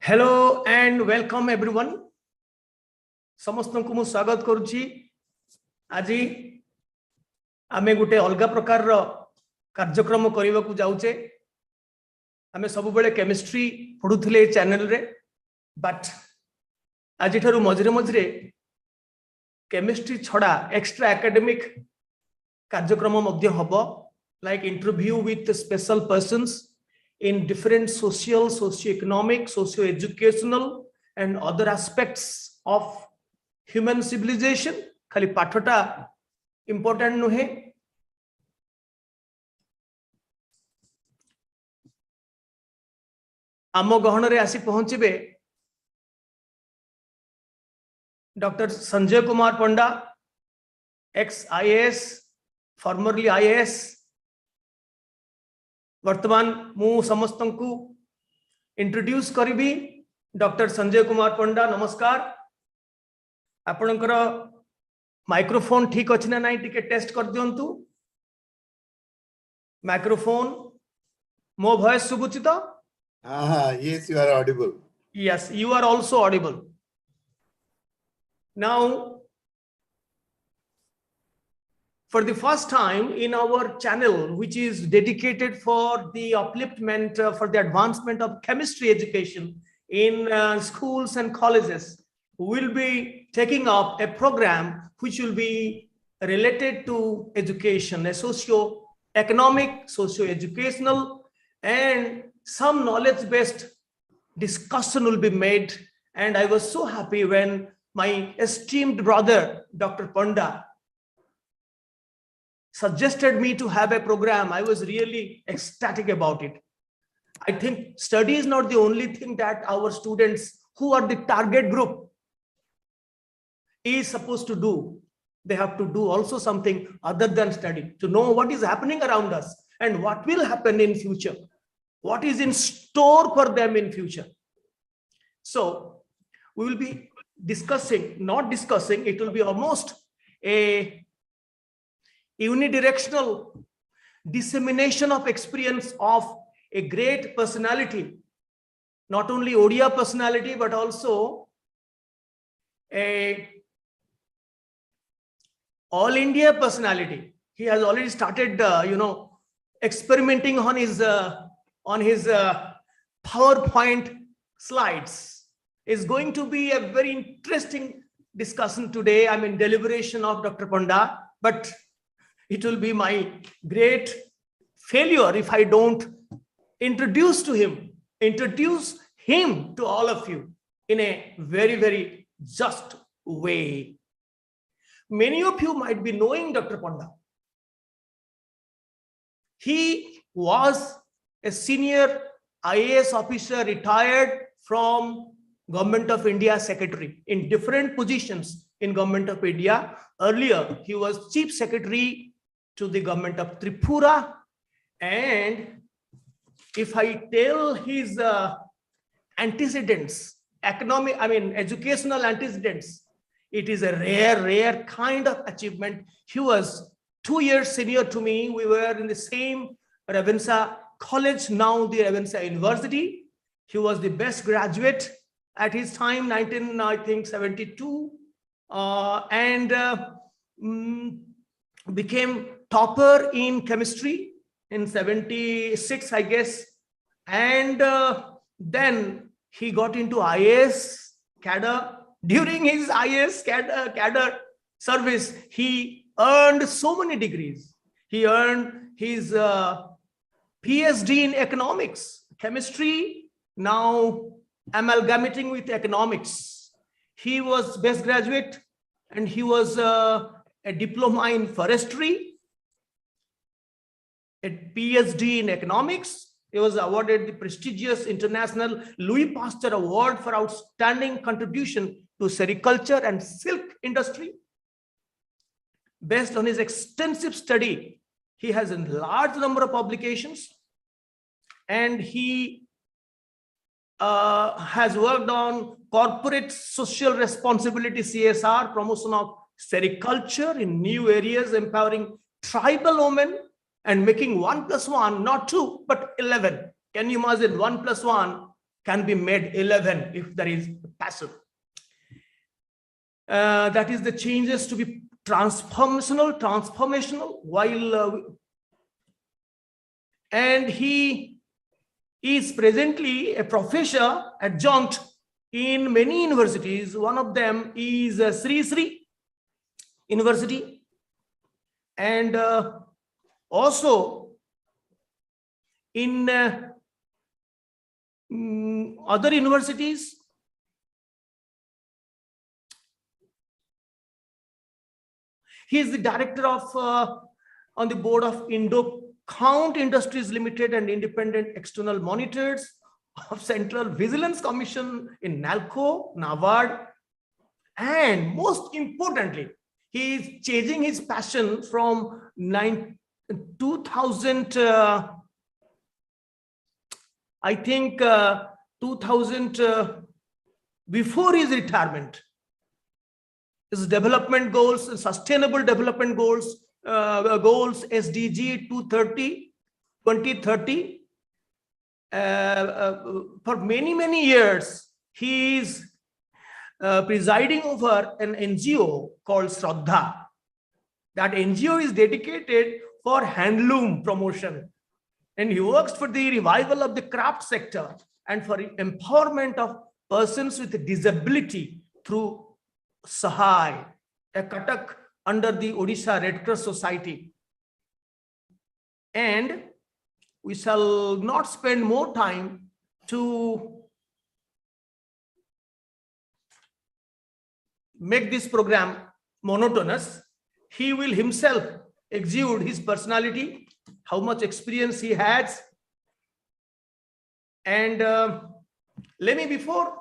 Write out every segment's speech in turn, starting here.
Hello and welcome everyone. समस्त को मु स्वागत करुछि। आज आमे गुटे अलगा प्रकार रो कार्यक्रम करिवा को जाउचे। आमे सब बेले केमिस्ट्री पढुथिले चैनल रे, बट आज ठरु मझरे मझरे केमिस्ट्री छडा एक्स्ट्रा एकेडमिक कार्यक्रम मध्ये हबो, like interview with special persons in different social, socio-economic, socio-educational and other aspects of human civilization. खाली पाठटा important नुहे। आमो गहन रे आसी पहुंचबे डॉक्टर संजय कुमार पंडा, ex IAS, formerly IAS। वर्तमान मु समस्त को इंट्रोड्यूस करी डॉक्टर संजय कुमार पंडा। नमस्कार। आपणकर माइक्रोफोन ठीक अच्छी ना नहीं, टिके टेस्ट कर दियंतु। माइक्रोफोन मो वॉइस सुबुची तो? Yes, you are audible. Yes, you are also audible. Now, for the first time in our channel, which is dedicated for the upliftment, for the advancement of chemistry education in schools and colleges, we will be taking up a program which will be related to education, a socio-economic, socio-educational, and some knowledge-based discussion will be made. And I was so happy when my esteemed brother, Dr. Panda, suggested me to have a program. I was really ecstatic about it. I think study is not the only thing that our students, who are the target group, is supposed to do. They have to do also something other than study, to know what is happening around us and what will happen in future, what is in store for them in future. So we will be discussing, not discussing, it will be almost a unidirectional dissemination of experience of a great personality, not only Odia personality, but also a all India personality. He has already started, experimenting on his PowerPoint slides. It's going to be a very interesting discussion today. I'm in deliberation of Dr. Panda, but it will be my great failure if I don't introduce him to all of you in a very, very just way. Many of you might be knowing Dr. Panda. He was a senior IAS officer, retired from Government of India secretary in different positions in Government of India. Earlier, he was Chief Secretary to the Government of Tripura. And if I tell his antecedents, educational antecedents, it is a rare kind of achievement. He was 2 years senior to me. We were in the same Ravenshawvian college, now the Ravenshawvian University. He was the best graduate at his time, 1972, and became topper in chemistry in 76, I guess. And then he got into IAS cadre. During his IAS cadre service, he earned so many degrees. He earned his PhD in economics, chemistry, now amalgamating with economics. He was best graduate, and he was a diploma in forestry, a PhD in economics. He was awarded the prestigious international Louise Pasteur Award for outstanding contribution to sericulture and silk industry. Based on his extensive study, he has a large number of publications, and he has worked on corporate social responsibility, CSR, promotion of sericulture in new areas, empowering tribal women, and making 1 + 1 not 2 but 11. Can you imagine 1 + 1 can be made 11 if there is passion. That is the changes to be transformational, while and he is presently a professor adjunct in many universities. One of them is Sri Sri University, and also in other universities. He is the director of on the board of Count Industries Limited and independent external monitors of Central Vigilance Commission in NALCO, NAVARD, and most importantly, he is changing his passion from 2000, I think 2000, before his retirement. His development goals, sustainable development goals, SDG 2030. For many years, he is presiding over an NGO called Shraddha. That NGO is dedicated for handloom promotion, and he works for the revival of the craft sector and for empowerment of persons with disability through Sahai, a Katak under the Odisha Red Cross Society. And we shall not spend more time to make this program monotonous. He will himself exude his personality, how much experience he has. And let me, before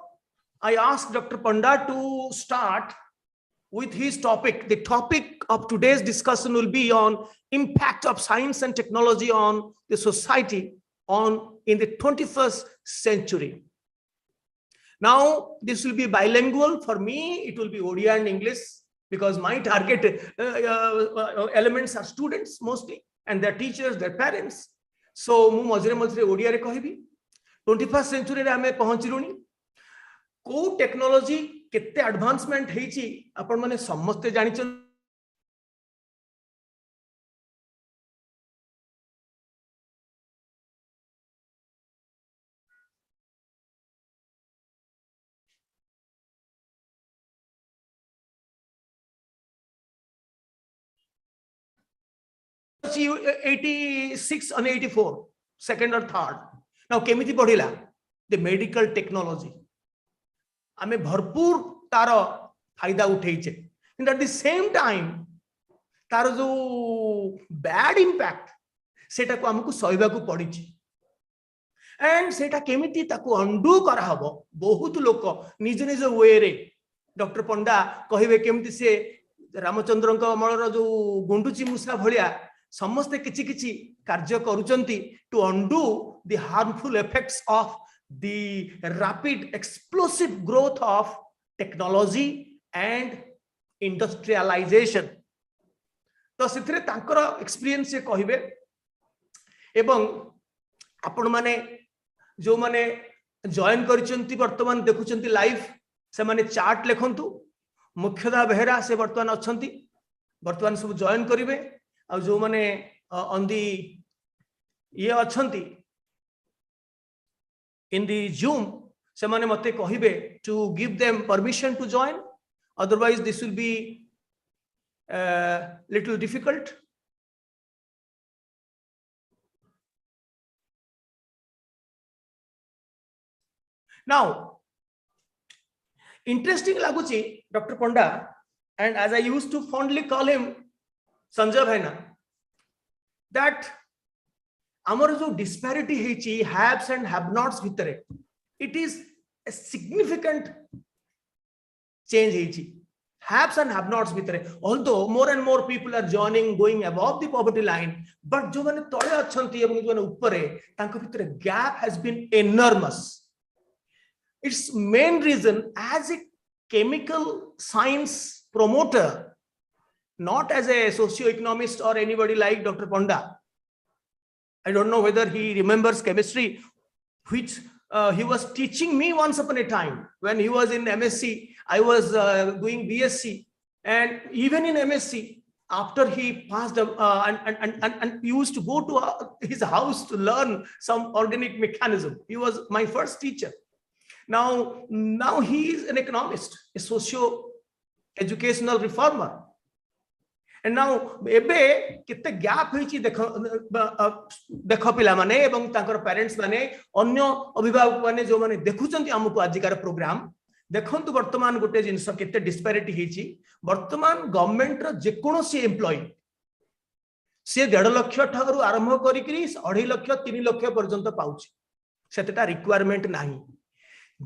I ask Dr. Panda to start with his topic. The topic of today's discussion will be on impact of science and technology on the society in the 21st century. Now, this will be bilingual. For me, it will be Odia and English, because my target elements are students mostly, and their teachers, their parents. So, mu mazire Odia re kahibi. 21st century re ame pahଞ୍ଚिलुनी. को technology केते advancement हेची आपण माने समस्त जानि छ 86 and 84 second or third. Now केमिति पढिला the medical technology आमे भरपूर तार फायदा उठेइछे, इन एट द सेम टाइम तार जो बैड इंपैक्ट सेटा को हमकु सहिबा को पड़िछि, एंड सेटा केमिति ताको अंडू करा हबो बहुत लोक निज निज वे रे डॉक्टर पंडा कहिबे केमिति से रामचंद्रन को अमलर जो गुंडुची मुसला भलिया समस्त किछि किछि कार्य करूचंती to undo the harmful effects of the rapid explosive growth of technology and industrialization. तो सिथरे तांकर एक्सपीरियंस से कहिबे एवं आपण माने जो माने जॉइन करिसंती वर्तमान देखुचंती लाइव से माने चार्ट लेखंतु मुख्यदा बेहरा से वर्तमान अछंती वर्तमान सब जॉइन करिवे आ जो माने ऑन दी ये अछंती in the Zoom se mane mate kahibe to give them permission to join, otherwise this will be little difficult. Now interesting laguchi Dr. Panda, and as I used to fondly call him Sanjay Bhaina, that आमर जो disparity हेची haves and have nots भितरे it is a significant change हेची haves and have nots भितरे, although more and more people are joining going above the poverty line, but जो माने तळे अछंती एवं जो माने ऊपरे तांको भितरे gap has been enormous. It's main reason as a chemical science promoter, not as a socio-economist or anybody like Dr. Panda. I don't know whether he remembers chemistry, which he was teaching me once upon a time when he was in MSc. I was doing BSc, and even in MSc, after he passed, and used to go to his house to learn some organic mechanism. He was my first teacher. Now he is an economist, a socio-educational reformer. And now ebe kete gap hoichi dekho pila mane ebong tankar parents mane अन्य अभिभावक माने जो माने देखुचंती हमको आजिकार programme देखंतु वर्तमान गोटे जिंस केते डिस्पैरिटी हेची वर्तमान गवर्नमेंट रो जे कोनोसी एम्प्लॉय से 1.5 लाख ठारू आरंभ करी 2.5 लाख 3 लाख पर्यंत पाउची सेतेटा रिक्वायरमेंट नाही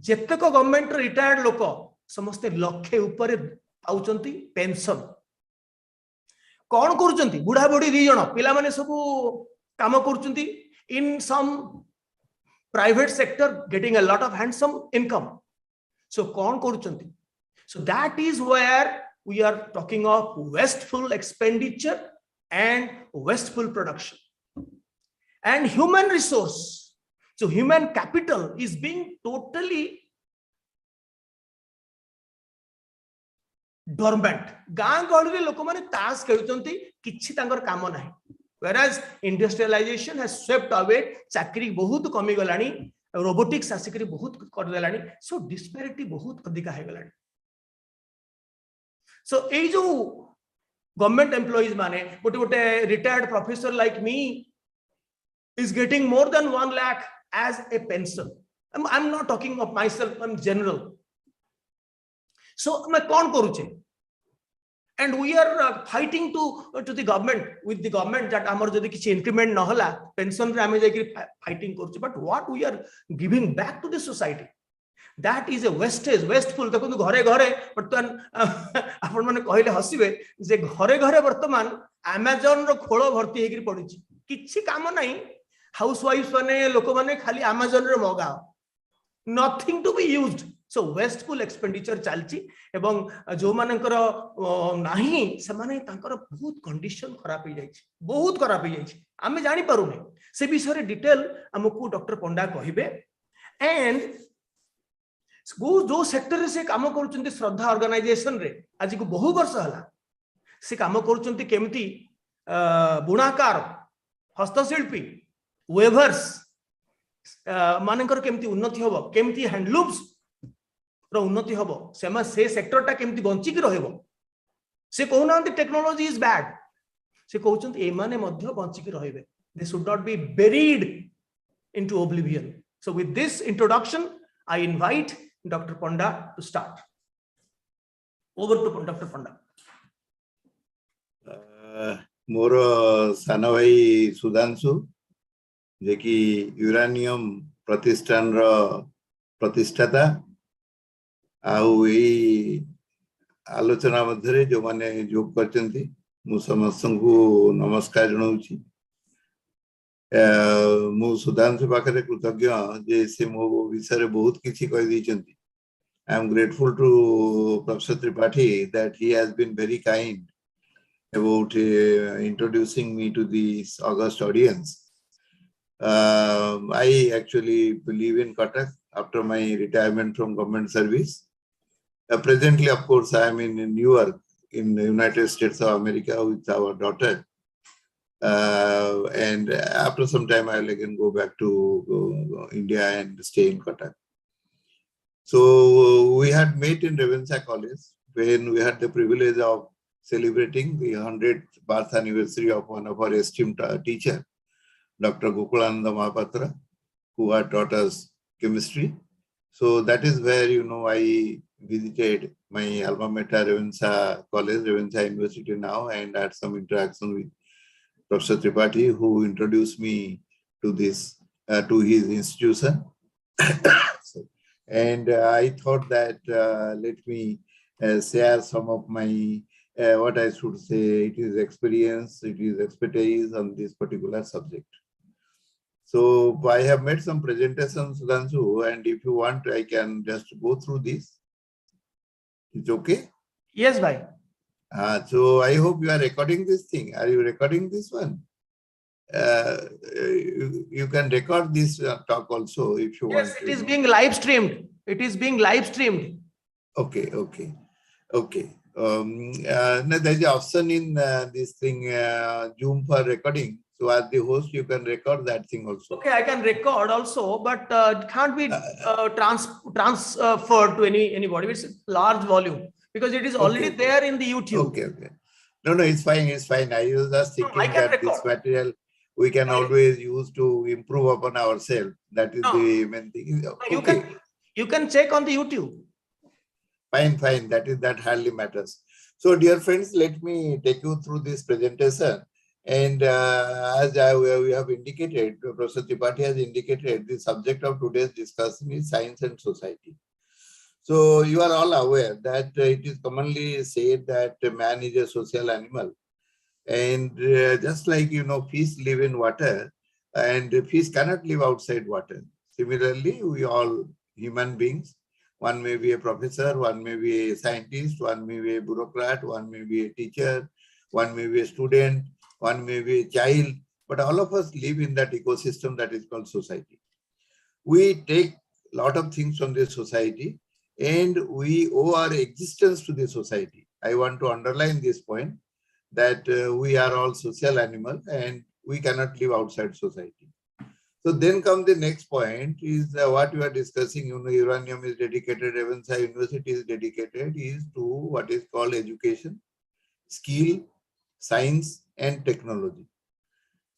जेतेक गवर्नमेंट रिटायर्ड लोक समस्त लक्षे ऊपर पाउचंती पेंशन कौन करूचंती बुढ़ा बुढ़ी 2 जण पिला माने सब काम करूचंती इन सम private sector getting a lot of handsome income. So कौन करूचंती? So that is where we are talking of wasteful expenditure and wasteful production and human resource. So human capital is being totally dormant. गां गहली रे लोक माने तास खेलुचंती किछि तांकर काम नाही. Whereas industrialization has swept away चाकरी बहुत कमी गलानी रोबोटिक्स आसिकरी बहुत कर देलानी सो डिस्पैरिटी बहुत अधिक है गलानी. सो ए जो गवर्नमेंट एम्प्लॉइज माने गोटे गोटे retired professor like me is getting more than 1 lakh as a pension. I'm not talking of myself, I'm general. So मैं कौन करूचे? And we are fighting to the government with the government that amar jodi kichi increment na होला pension रे ame जाकि fighting करूचे. But what we are giving back to the society, that is a wastage, wasteful. देखो घरे घरे वर्तमान आपण माने कहले हसिबे जे घरे घरे वर्तमान Amazon रो खोलो भर्ती हेकि पडिछि किछि काम नाही. हाउस वाइफ माने लोक माने खाली Amazon रे मगाओ, nothing to be used. So wasteful expenditure चलची एवं जो मानकर नाही से माने तांकर बहुत कंडीशन खराब हो जाई, बहुत खराब हो जाई. आमे जानि पारुने से विषय रे डिटेल हमकु डॉक्टर पंडा कहिबे. एंड जो सेक्टर रे से काम करूचंती श्रद्धा ऑर्गेनाइजेशन रे आज को बहु वर्ष हला से काम करूचंती केमती बुणाकार हस्तशिल्पी वेवर्स मानकर केमती उन्नति होबो, केमती हैंडलूम्स रो उन्नति होबो, से सेक्टर टा केमती बंची कि रहबो. से कहउनांती टेक्नोलॉजी इज बैड, से कहउचंती ए माने मध्य बंची कि रहबे. They should not be buried into oblivion. So with this introduction I invite doctor Panda to start. Over to doctor Panda. मोर साना भाई सुधांशु जे कि यूरानियम प्रतिष्ठान रो प्रतिष्ठाता आउ ए आलोचना मध्य जो माने जोग करचंती मु समस्त को नमस्कार जनाउची. मु सुधांशु पाखरे कृतज्ञ जे से मो विषय बहुत किछि कहि दैचंती. I am grateful to Professor Tripathi that he has been very kind about introducing me to this august audience. I actually live in Cuttack after my retirement from government service. Presently, of course, I am in New York in the United States of America with our daughter. And after some time, I'll again go back to India and stay in Cuttack. So we had met in Ravenshawvian College when we had the privilege of celebrating the 100th birth anniversary of one of our esteemed teacher, Dr. Gokulananda Mahapatra, who had taught us chemistry. So that is where, I visited my alma mater, Ravenshawvian College, Ravenshawvian University now, and had some interaction with Professor Tripathi, who introduced me to this, to his institution. And I thought that let me share some of my, what I should say, it is experience, it is expertise on this particular subject. So I have made some presentations, Sudhansu, and if you want, I can just go through this. It's okay? Yes, bhai. So I hope you are recording this thing. Are you recording this one? you can record this talk also if you want. Yes, it is being live streamed. It is being live streamed. Okay. Now there's an option in this thing, Zoom for recording. So as the host, you can record that thing also. Okay, I can record also, but it can't be transferred to anybody. It's large volume because it is already there in the YouTube. Okay. No, it's fine. I was just thinking that record. This material we can always use to improve upon ourselves. That is the main thing. Okay. You can check on the YouTube. Fine. That hardly matters. So, dear friends, let me take you through this presentation. And as we have indicated, Professor Tripathy has indicated, the subject of today's discussion is science and society. So, you are all aware that it is commonly said that man is a social animal. And just like, fish live in water, and fish cannot live outside water. Similarly, we all human beings, one may be a professor, one may be a scientist, one may be a bureaucrat, one may be a teacher, one may be a student, one may be a child, but all of us live in that ecosystem that is called society. We take a lot of things from this society and we owe our existence to the society. I want to underline this point that we are all social animals and we cannot live outside society. So then comes the next point is what we are discussing, Uranium is dedicated, Ravenshawvian University is dedicated is to what is called education, skill, science and technology.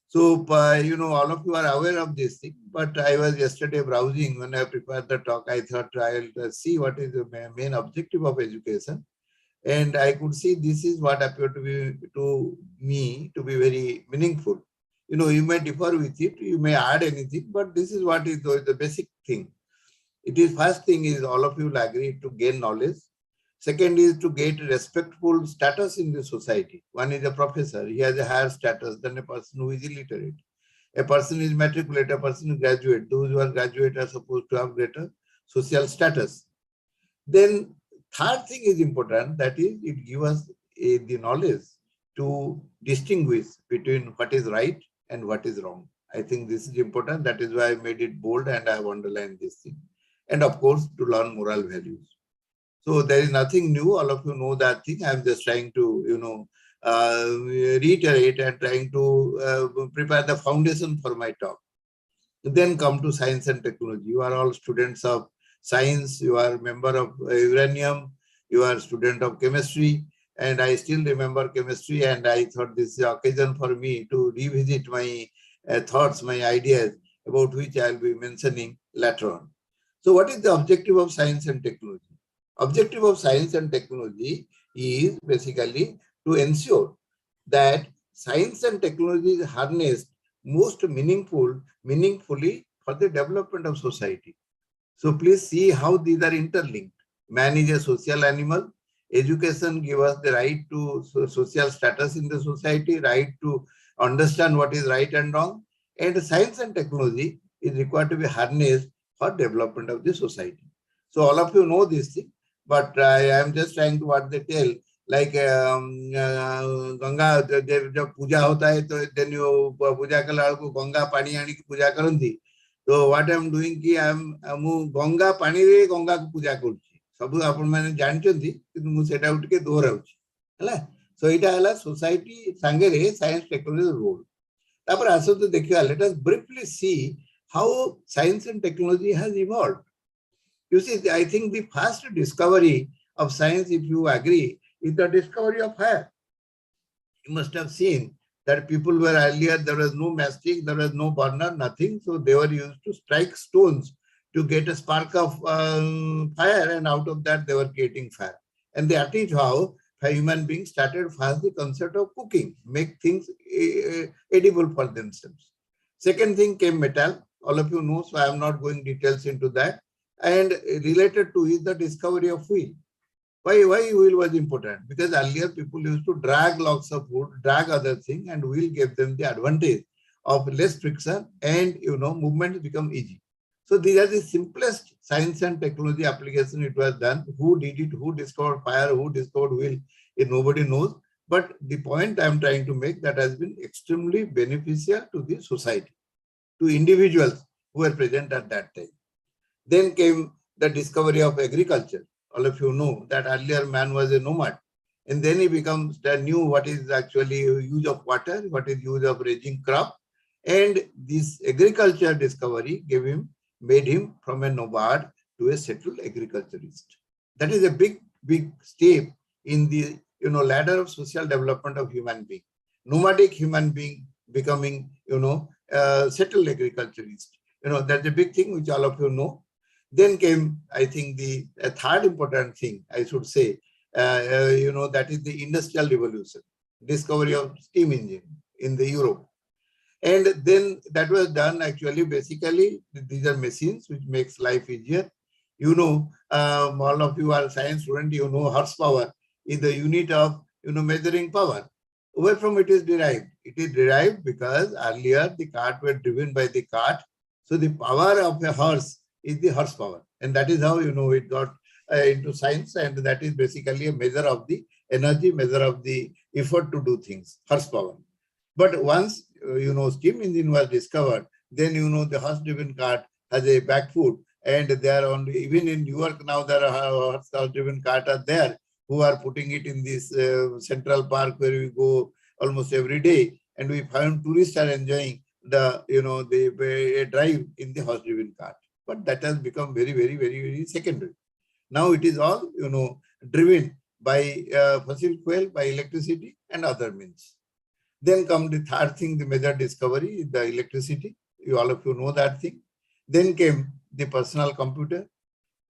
So, all of you are aware of this thing, but I was yesterday browsing when I prepared the talk. I thought I'll see what is the main objective of education. And I could see this is what appeared to me to be very meaningful. You may differ with it, you may add anything, but this is what is the basic thing. It is first thing is all of you will agree to gain knowledge. Second is to get respectful status in the society. One is a professor, he has a higher status than a person who is illiterate. A person is matriculate, a person is graduate. Those who are graduate are supposed to have greater social status. Then third thing is important, that is it gives us the knowledge to distinguish between what is right and what is wrong. I think this is important. That is why I made it bold and I have underlined this thing. And of course, to learn moral values. So there is nothing new. All of you know that thing. I'm just trying to, reiterate and trying to prepare the foundation for my talk. Then come to science and technology. You are all students of science. You are member of Uranium. You are student of chemistry. And I still remember chemistry. And I thought this is the occasion for me to revisit my thoughts, my ideas about which I'll be mentioning later on. So what is the objective of science and technology? Objective of science and technology is basically to ensure that science and technology is harnessed most meaningfully for the development of society. So please see how these are interlinked. Man is a social animal. Education gives us the right to social status in the society, right to understand what is right and wrong. And science and technology is required to be harnessed for development of the society. So all of you know this thing. But I am just trying to what they tell, like Ganga, जब पूजा होता है तो then you पूजा के लाल को गंगा पानी आने की पूजा करती. So what I am doing कि I'm गंगा पानी रे गंगा को पूजा करती. सब अपन मैंने जानते थी कि मुझे सेट आउट के दो रहुची, है ना? So इटा है society संगे रे science technology role. तापर आसो तो देखिए, let us briefly see how science and technology has evolved. You see, I think the first discovery of science, if you agree, is the discovery of fire. You must have seen that people were earlier, there was no matchstick, there was no burner, nothing. So they were used to strike stones to get a spark of fire, and out of that they were creating fire. And that is how human beings started first the concept of cooking, make things edible for themselves. Second thing came metal. All of you know, so I am not going details into that. And related to is the discovery of wheel. Why wheel was important? Because earlier people used to drag logs of wood, drag other things, and wheel gave them the advantage of less friction and movement become easy. So these are the simplest science and technology application it was done. Who did it? Who discovered fire? Who discovered wheel? Nobody knows. But the point I'm trying to make, that has been extremely beneficial to the society, to individuals who were present at that time. Then came the discovery of agriculture. All of you know that earlier man was a nomad. And then he becomes knew what is actually use of water, what is use of raising crop. And this agriculture discovery made him from a nomad to a settled agriculturist. That is a big step in the ladder of social development of human being. Nomadic human being becoming settled agriculturist. That's a big thing which all of you know. Then came, I think, the third important thing I should say, that is the industrial revolution, discovery of steam engine in the Europe. And then that was done actually, basically, these are machines which makes life easier. All of you are science students, horsepower is the unit of, measuring power. Where from it is derived? It is derived because earlier the cart were driven by the cart. So the power of a horse is the horsepower. And that is how, it got into science. And that is basically a measure of the energy, measure of the effort to do things, horsepower. But once, steam engine was discovered, then, the horse-driven cart has a back foot. And there are only, even in New York now, there are horse-driven cart are there who are putting it in this Central Park where we go almost every day. And we find tourists are enjoying the drive in the horse-driven cart. But that has become very secondary. Now it is all, driven by fossil fuel, by electricity and other means. Then come the third thing, the major discovery, the electricity. All of you know that thing. Then came the personal computer.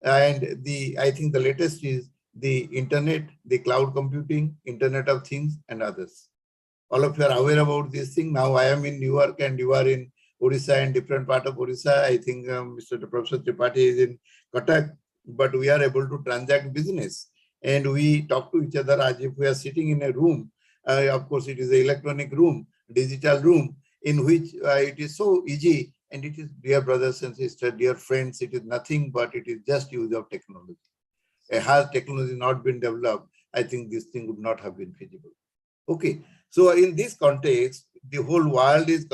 And I think the latest is the internet, the cloud computing, Internet of Things and others. All of you are aware about this thing. Now I am in New York and you are in Odisha and different part of Odisha. I think Professor Tripathy is in Cuttack, but we are able to transact business. And we talk to each other as if we are sitting in a room. Of course, it is an electronic room, digital room, in which it is so easy. And it is, dear brothers and sisters, dear friends, it is nothing but it is just use of technology. Has technology not been developed, I think this thing would not have been feasible. Okay, so in this context, the whole world is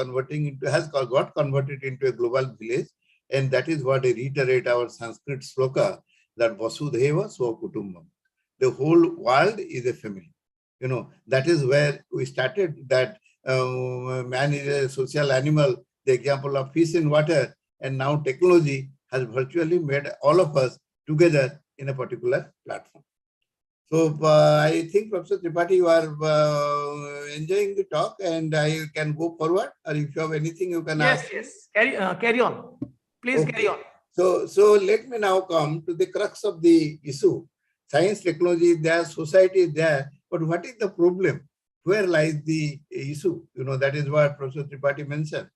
has got converted into a global village, and that is what I reiterate our Sanskrit sloka, that Vasudhaiva Swakutumbam. The whole world is a family. That is where we started, that man is a social animal, the example of fish in water, and now technology has virtually made all of us together in a particular platform. So I think, Professor Tripathi, you are enjoying the talk, and I can go forward, or if you have anything you can ask. Yes. Carry on. Please carry on. So let me now come to the crux of the issue. Science, technology is there, society is there, but what is the problem? Where lies the issue? That is what Professor Tripathi mentioned.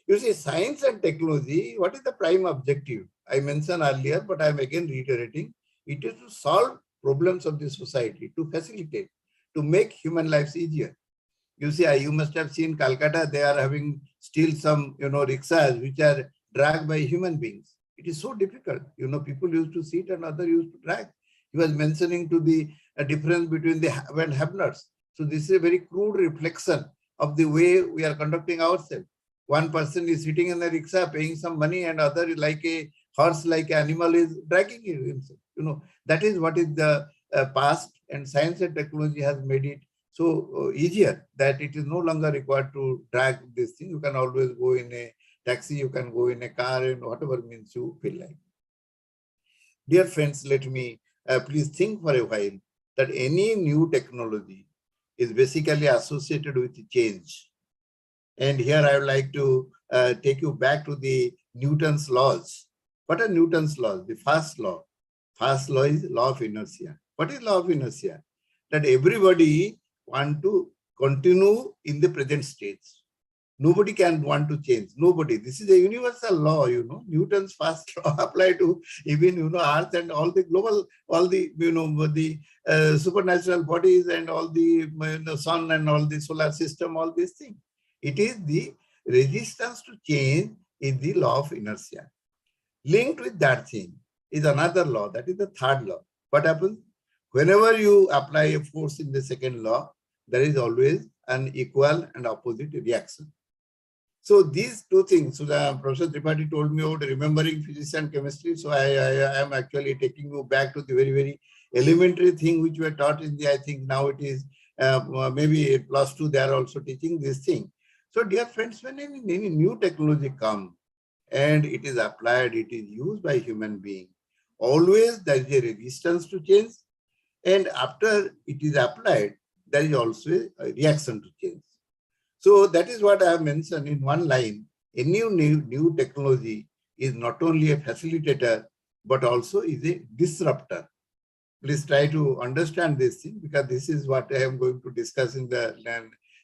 You see, science and technology, what is the prime objective? I mentioned earlier, but I am again reiterating. It is to solve problems of the society, to facilitate, to make human lives easier. You see, you must have seen Calcutta, they are having still some, rickshaws which are dragged by human beings. It is so difficult. People used to sit and others used to drag. He was mentioning to the difference between the have and have-nots. So this is a very crude reflection of the way we are conducting ourselves. One person is sitting in the rickshaw paying some money, and other, like a horse, like animal, is dragging it himself. That is what is the past, and science and technology has made it so easier that it is no longer required to drag this thing. You can always go in a taxi, you can go in a car, and whatever means you feel like. Dear friends, let me please think for a while that any new technology is basically associated with change. And here I would like to take you back to the Newton's laws. What are Newton's laws? The first law. First law is law of inertia. What is law of inertia? That everybody want to continue in the present state. Nobody can want to change. Nobody. This is a universal law, Newton's first law apply to even, Earth and all the global, all the, the supernatural bodies and all the sun and all the solar system, all these things. It is the resistance to change is the law of inertia. Linked with that thing is another law, that is the third law. What happens? Whenever you apply a force in the second law, there is always an equal and opposite reaction. So these two things, so Professor Tripathi told me about remembering physics and chemistry. So I am actually taking you back to the very, very elementary thing which were taught in the, I think now it is maybe +2, they are also teaching this thing. So dear friends, when any new technology comes and it is applied, it is used by human being, always there is a resistance to change. And after it is applied, there is also a reaction to change. So that is what I have mentioned in one line. A new technology is not only a facilitator, but also is a disruptor. Please try to understand this thing, because this is what I am going to discuss in the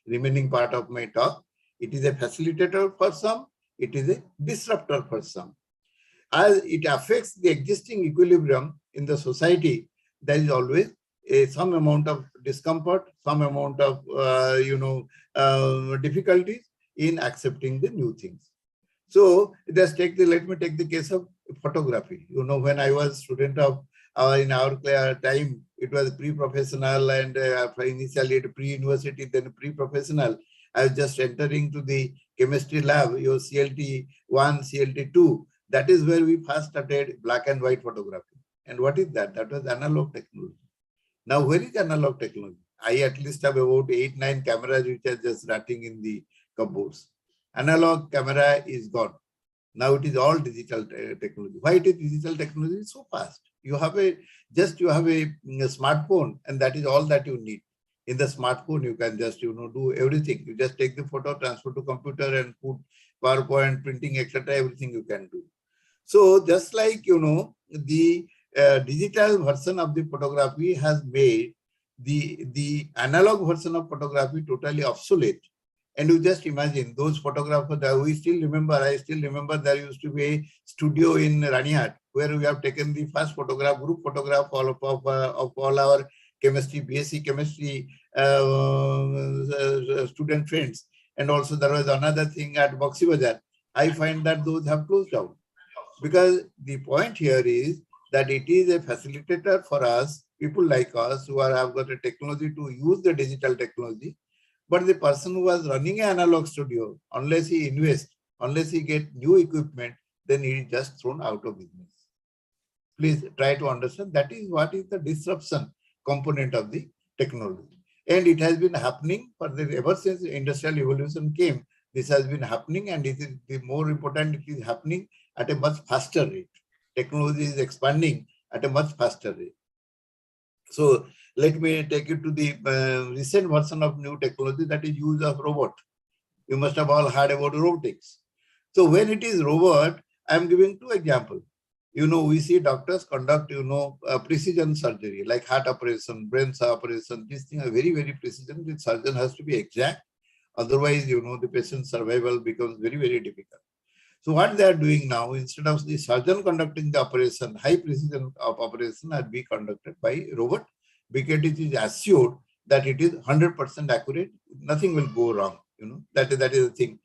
remaining part of my talk. It is a facilitator for some, it is a disruptor for some. As it affects the existing equilibrium in the society, there is always some amount of discomfort, some amount of difficulties in accepting the new things. So let me take the case of photography. When I was student of in our time, it was pre-professional, and initially at pre-university, then pre-professional. I was just entering to the chemistry lab, your CLT 1, CLT 2. That is where we first started black and white photography. And what is that? That was analog technology. Now, where is analog technology? I at least have about 8-9 cameras which are just rotting in the cupboards. Analog camera is gone. Now it is all digital technology. Why it is digital technology? It's so fast. You have a smartphone, and that is all that you need. In the smartphone, you can just do everything. You just take the photo, transfer to computer, and put PowerPoint, printing, etc. Everything you can do. So just like the digital version of the photography has made the analog version of photography totally obsolete. And you just imagine those photographers that I still remember there used to be a studio in Ranihat where we have taken the first photograph, group photograph of all our chemistry, BSc chemistry student friends. And also there was another thing at Boxy Bazar. I find that those have closed down. Because the point here is that it is a facilitator for us, people like us who have got a technology to use the digital technology. But the person who was running an analog studio, unless he invests, unless he gets new equipment, then he is just thrown out of business. Please try to understand that is what is the disruption component of the technology. And it has been happening ever since industrial evolution came. This has been happening, and it is the more important, it is happening at a much faster rate. Technology is expanding at a much faster rate. So let me take you to the recent version of new technology, that is use of robot. You must have all heard about robotics. So when it is robot, I am giving 2 examples. We see doctors conduct, precision surgery like heart operation, brain operation. These things are very, very precision. The surgeon has to be exact. Otherwise, the patient's survival becomes very, very difficult. So what they are doing now, instead of the surgeon conducting the operation, high precision of operation are being conducted by robot, because it is assured that it is 100% accurate. Nothing will go wrong. That is the thing.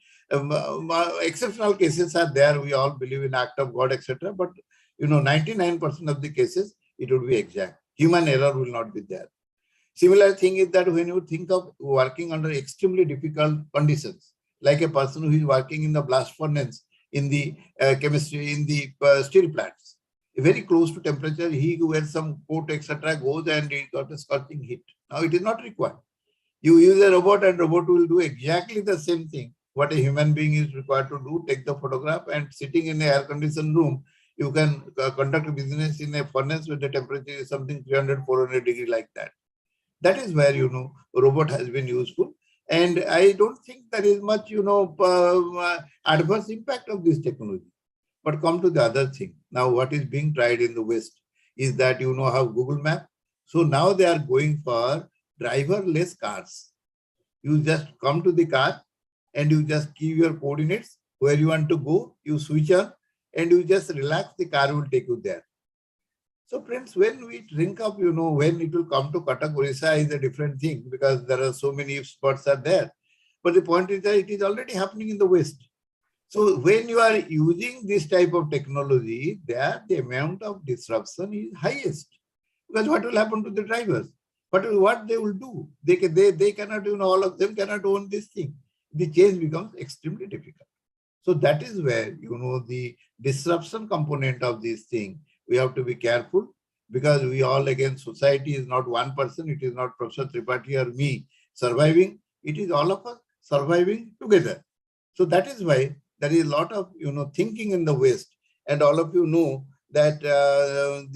Exceptional cases are there. We all believe in act of God, etc. But 99% of the cases it would be exact. Human error will not be there. Similar thing is that when you think of working under extremely difficult conditions, like a person who is working in the blast furnace, in the chemistry, in the steel plants, very close to temperature, he wears some coat, etc., goes and he got a scorching heat. Now it is not required. You use a robot, and robot will do exactly the same thing what a human being is required to do. Take the photograph, and sitting in an air-conditioned room, you can conduct business in a furnace with the temperature is something 300, 400 degrees like that. That is where, robot has been useful. And I don't think there is much, adverse impact of this technology. But come to the other thing. Now, what is being tried in the West is that how Google Map. So now they are going for driverless cars. You just come to the car and you just give your coordinates where you want to go. You switch on and you just relax. The car will take you there. So friends, when we think of, when it will come to Cuttack Orissa is a different thing, because there are so many spots are there. But the point is that it is already happening in the West. So when you are using this type of technology, there the amount of disruption is highest. Because what will happen to the drivers? But what they will do? They cannot, all of them cannot own this thing. The change becomes extremely difficult. So that is where, the disruption component of this thing, we have to be careful, because we all, again, society is not one person. It is not Professor Tripathi or me surviving. It is all of us surviving together. So that is why there is a lot of, thinking in the West. And all of you know that the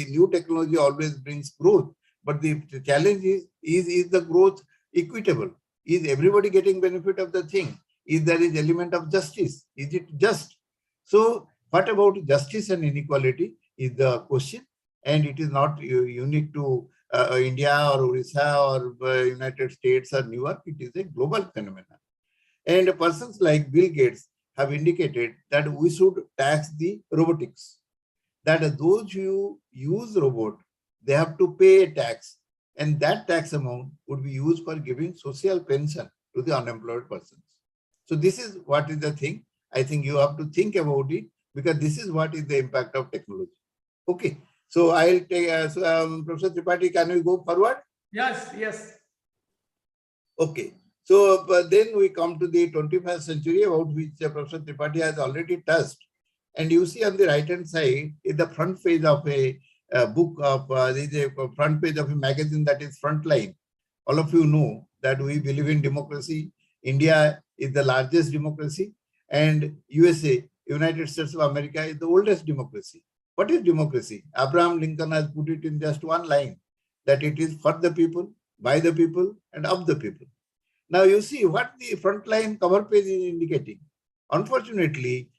new technology always brings growth. But the challenge is the growth equitable? Is everybody getting benefit of the thing? Is there is element of justice? Is it just? So what about justice and inequality is the question. And it is not unique to India or Orissa or United States or New York. It is a global phenomenon. And persons like Bill Gates have indicated that we should tax the robotics. That those who use robot, they have to pay a tax. And that tax amount would be used for giving social pension to the unemployed persons. So this is what is the thing. I think you have to think about it, because this is what is the impact of technology. Okay. So I'll take, Professor Tripathi, can we go forward? Yes, yes. Okay. So then we come to the 21st century, about which Professor Tripathi has already touched. And you see on the right-hand side is the front page of a book of, the front page of a magazine that is Frontline. All of you know that we believe in democracy. India is the largest democracy, and USA, United States of America, is the oldest democracy. What is democracy? Abraham Lincoln has put it in just one line, that it is for the people, by the people, and of the people. Now you see what the Frontline cover page is indicating. Unfortunately,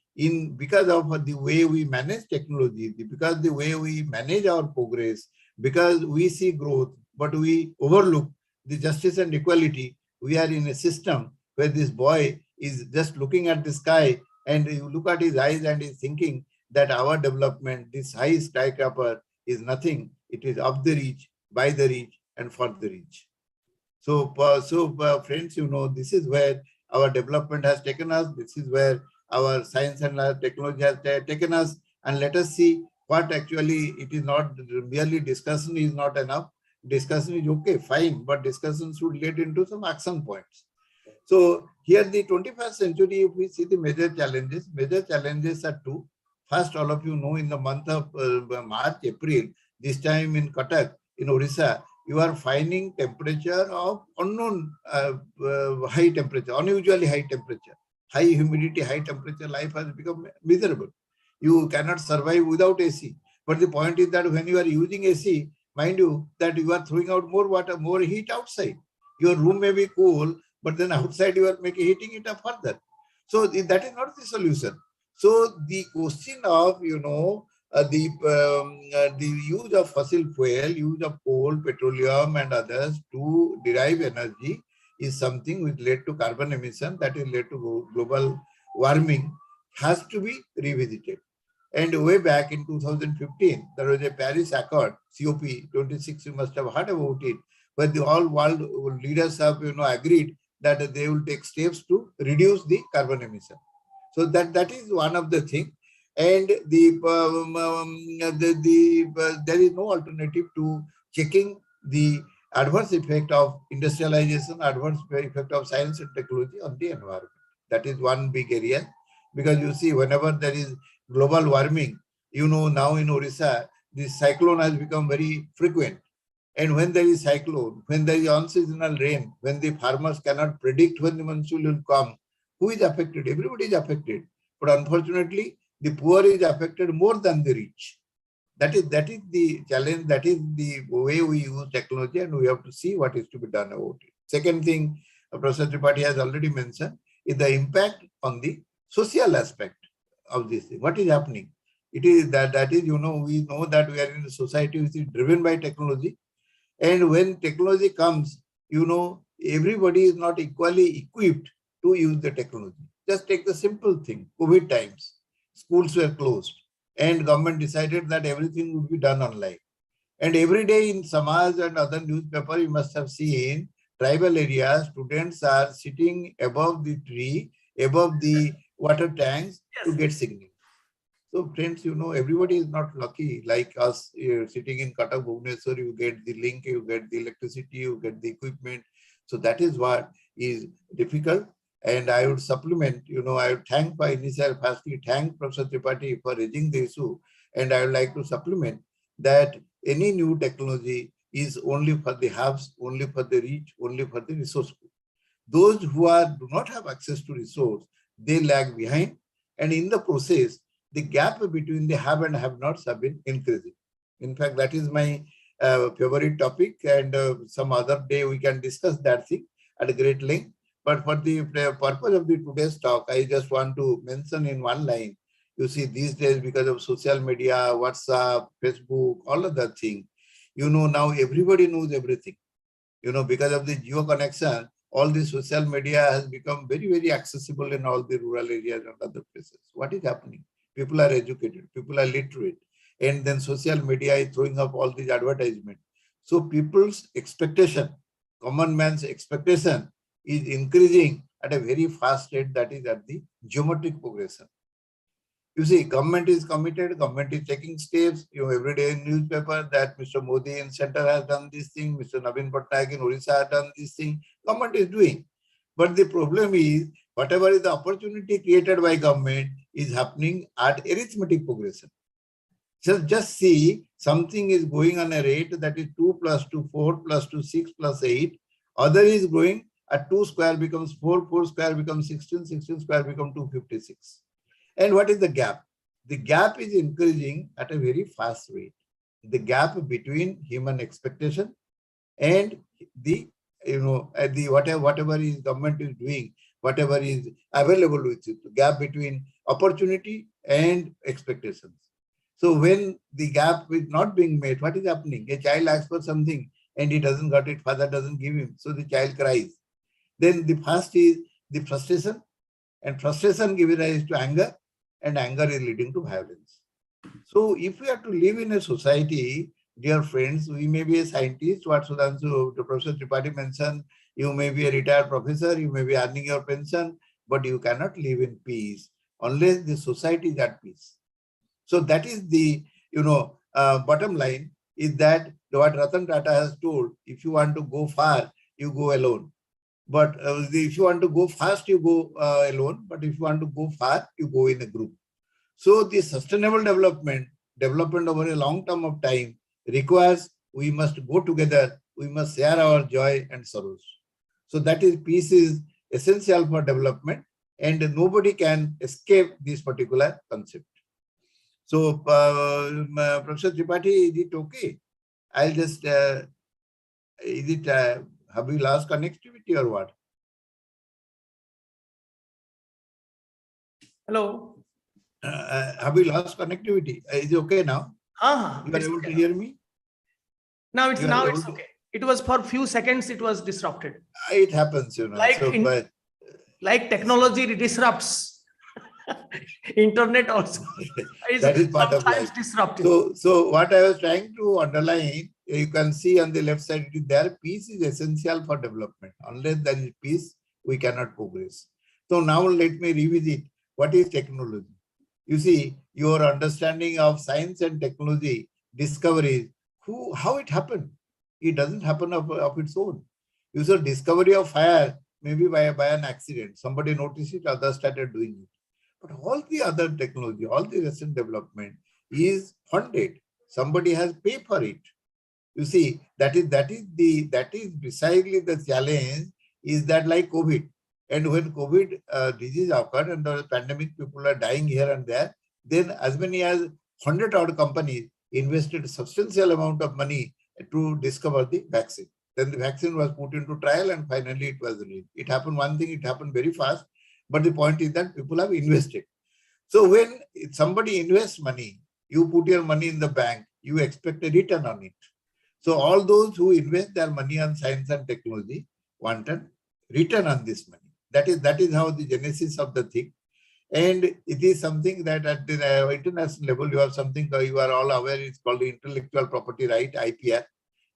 because of the way we manage technology, because the way we manage our progress, because we see growth, but we overlook the justice and equality, we are in a system where this boy is just looking at the sky, and you look at his eyes and he's thinking that our development, this high skyscraper, is nothing. It is of the reach, by the reach, and for the reach. So friends, this is where our development has taken us. This is where our science and technology has taken us. And let us see what actually it is. Not merely discussion is not enough. Discussion is okay, fine, but discussion should lead into some action points. So here the 21st century, if we see the major challenges are two. First, all of you know, in the month of March, April, this time in Cuttack, in Orissa, you are finding temperature of unknown high temperature, unusually high temperature, high humidity, high temperature. Life has become miserable. You cannot survive without AC. But the point is that when you are using AC, mind you, that you are throwing out more water, more heat outside. Your room may be cool, but then outside you are heating it up further. So that is not the solution. So the question of, the use of fossil fuel, use of coal, petroleum and others to derive energy is something which led to carbon emission, that is led to global warming, has to be revisited. And way back in 2015, there was a Paris Accord, COP26, you must have heard about it, where the all world leaders have agreed that they will take steps to reduce the carbon emission. So that is one of the things. And there is no alternative to checking the adverse effect of industrialization, adverse effect of science and technology on the environment. That is one big area, because you see, whenever there is global warming, now in Orissa, this cyclone has become very frequent. And when there is cyclone, when there is unseasonal rain, when the farmers cannot predict when the monsoon will come, who is affected? Everybody is affected. But unfortunately, the poor is affected more than the rich. That is the challenge. That is the way we use technology, and we have to see what is to be done about it. Second thing, Professor Tripathi has already mentioned, is the impact on the social aspect of this thing. What is happening? It is that is, we know that we are in a society which is driven by technology. And when technology comes, everybody is not equally equipped to use the technology. Just take the simple thing, COVID times. Schools were closed and government decided that everything would be done online. And every day in Samaj and other newspaper, you must have seen tribal areas, students are sitting above the tree, above the water tanks to get signal. So friends, everybody is not lucky like us sitting in Cuttack, Bhubaneswar. You get the link, you get the electricity, you get the equipment. So that is what is difficult. And I would supplement, I would thank my initial, firstly thank Professor Tripathy for raising the issue. And I would like to supplement that any new technology is only for the haves, only for the rich, only for the resourceful. Those who do not have access to resource, they lag behind. And in the process, the gap between the have and have nots have been increasing. In fact, that is my favorite topic, and some other day we can discuss that thing at a great length. But for the purpose of the today's talk, I just want to mention in one line. You see, these days, because of social media, WhatsApp, Facebook, all of that thing, now everybody knows everything. Because of the geo connection, all the social media has become very, very accessible in all the rural areas and other places. What is happening? People are educated, people are literate, and then social media is throwing up all these advertisements. So people's expectation, common man's expectation is increasing at a very fast rate, that is at the geometric progression. You see, government is committed, government is taking steps. Every day in newspaper that Mr. Modi in center has done this thing, Mr. Navin Patnaik in Odisha has done this thing. Government is doing. But the problem is, whatever is the opportunity created by government is happening at arithmetic progression. So just see, something is going on a rate that is 2 plus 2, 4 plus 2, 6 plus 8. Other is growing at 2 square becomes 4, 4 square becomes 16, 16 square becomes 256. And what is the gap? The gap is increasing at a very fast rate. The gap between human expectation and the, whatever is government is doing, whatever is available with it, the gap between opportunity and expectations. So when the gap is not being met, what is happening? A child asks for something and he doesn't got it, father doesn't give him, so the child cries. Then the first is the frustration, and frustration gives rise to anger, and anger is leading to violence. So if we have to live in a society, dear friends, we may be a scientist, what Sudhansu, Professor Tripathy mentioned, you may be a retired professor, you may be earning your pension, but you cannot live in peace unless the society is at peace. So that is the, bottom line is that what Ratan Tata has told, if you want to go far, you go alone. But if you want to go fast, you go alone. But if you want to go far, you go in a group. So the sustainable development over a long term of time requires we must go together. We must share our joy and sorrows. So that is, peace is essential for development, and nobody can escape this particular concept. So Professor Tripathy, is it okay? I'll just, have we lost connectivity or what? Hello. Have we lost connectivity? Is it okay now? You are able to hear me? Now it's okay. It was for few seconds, it was disrupted. It happens, Like technology disrupts. Internet also that is part of life. Disruptive. So what I was trying to underline, you can see on the left side, there peace is essential for development. Unless there is peace, we cannot progress. So now let me revisit what is technology. You see, your understanding of science and technology discoveries, how it happened. It doesn't happen of its own. You saw discovery of fire, maybe by an accident. Somebody noticed it, others started doing it. But all the other technology, all the recent development is funded. Somebody has paid for it. You see, that is precisely the challenge, is that like COVID. And when COVID disease occurred and the pandemic, people are dying here and there, then as many as 100 odd companies invested a substantial amount of money to discover the vaccine. Then the vaccine was put into trial and finally it was released. It happened it happened very fast. But the point is that people have invested. So when somebody invests money, you put your money in the bank, you expect a return on it. So all those who invest their money on science and technology wanted return on this money. That is how the genesis of the thing. And it is something that at the international level, you have something you are all aware, it's called the intellectual property right, IPR.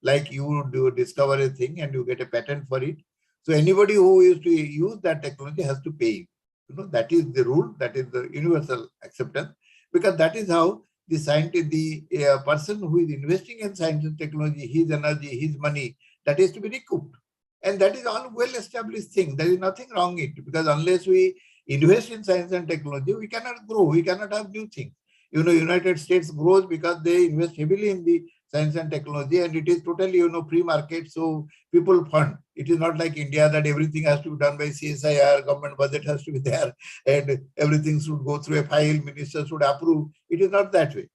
Like you do discover a thing and you get a patent for it. So anybody who is to use that technology has to pay. That is the rule, that is the universal acceptance. because that is how the scientist, the person who is investing in science and technology, his energy, his money, that is to be recouped. And that is all well-established thing. There is nothing wrong in it, because unless we invest in science and technology, we cannot grow, we cannot have new things. You know, United States grows because they invest heavily in the science and technology, and it is totally, you know, free market, so people fund. It is not like India that everything has to be done by CSIR, government budget has to be there, and everything should go through a file, minister should approve. It is not that way.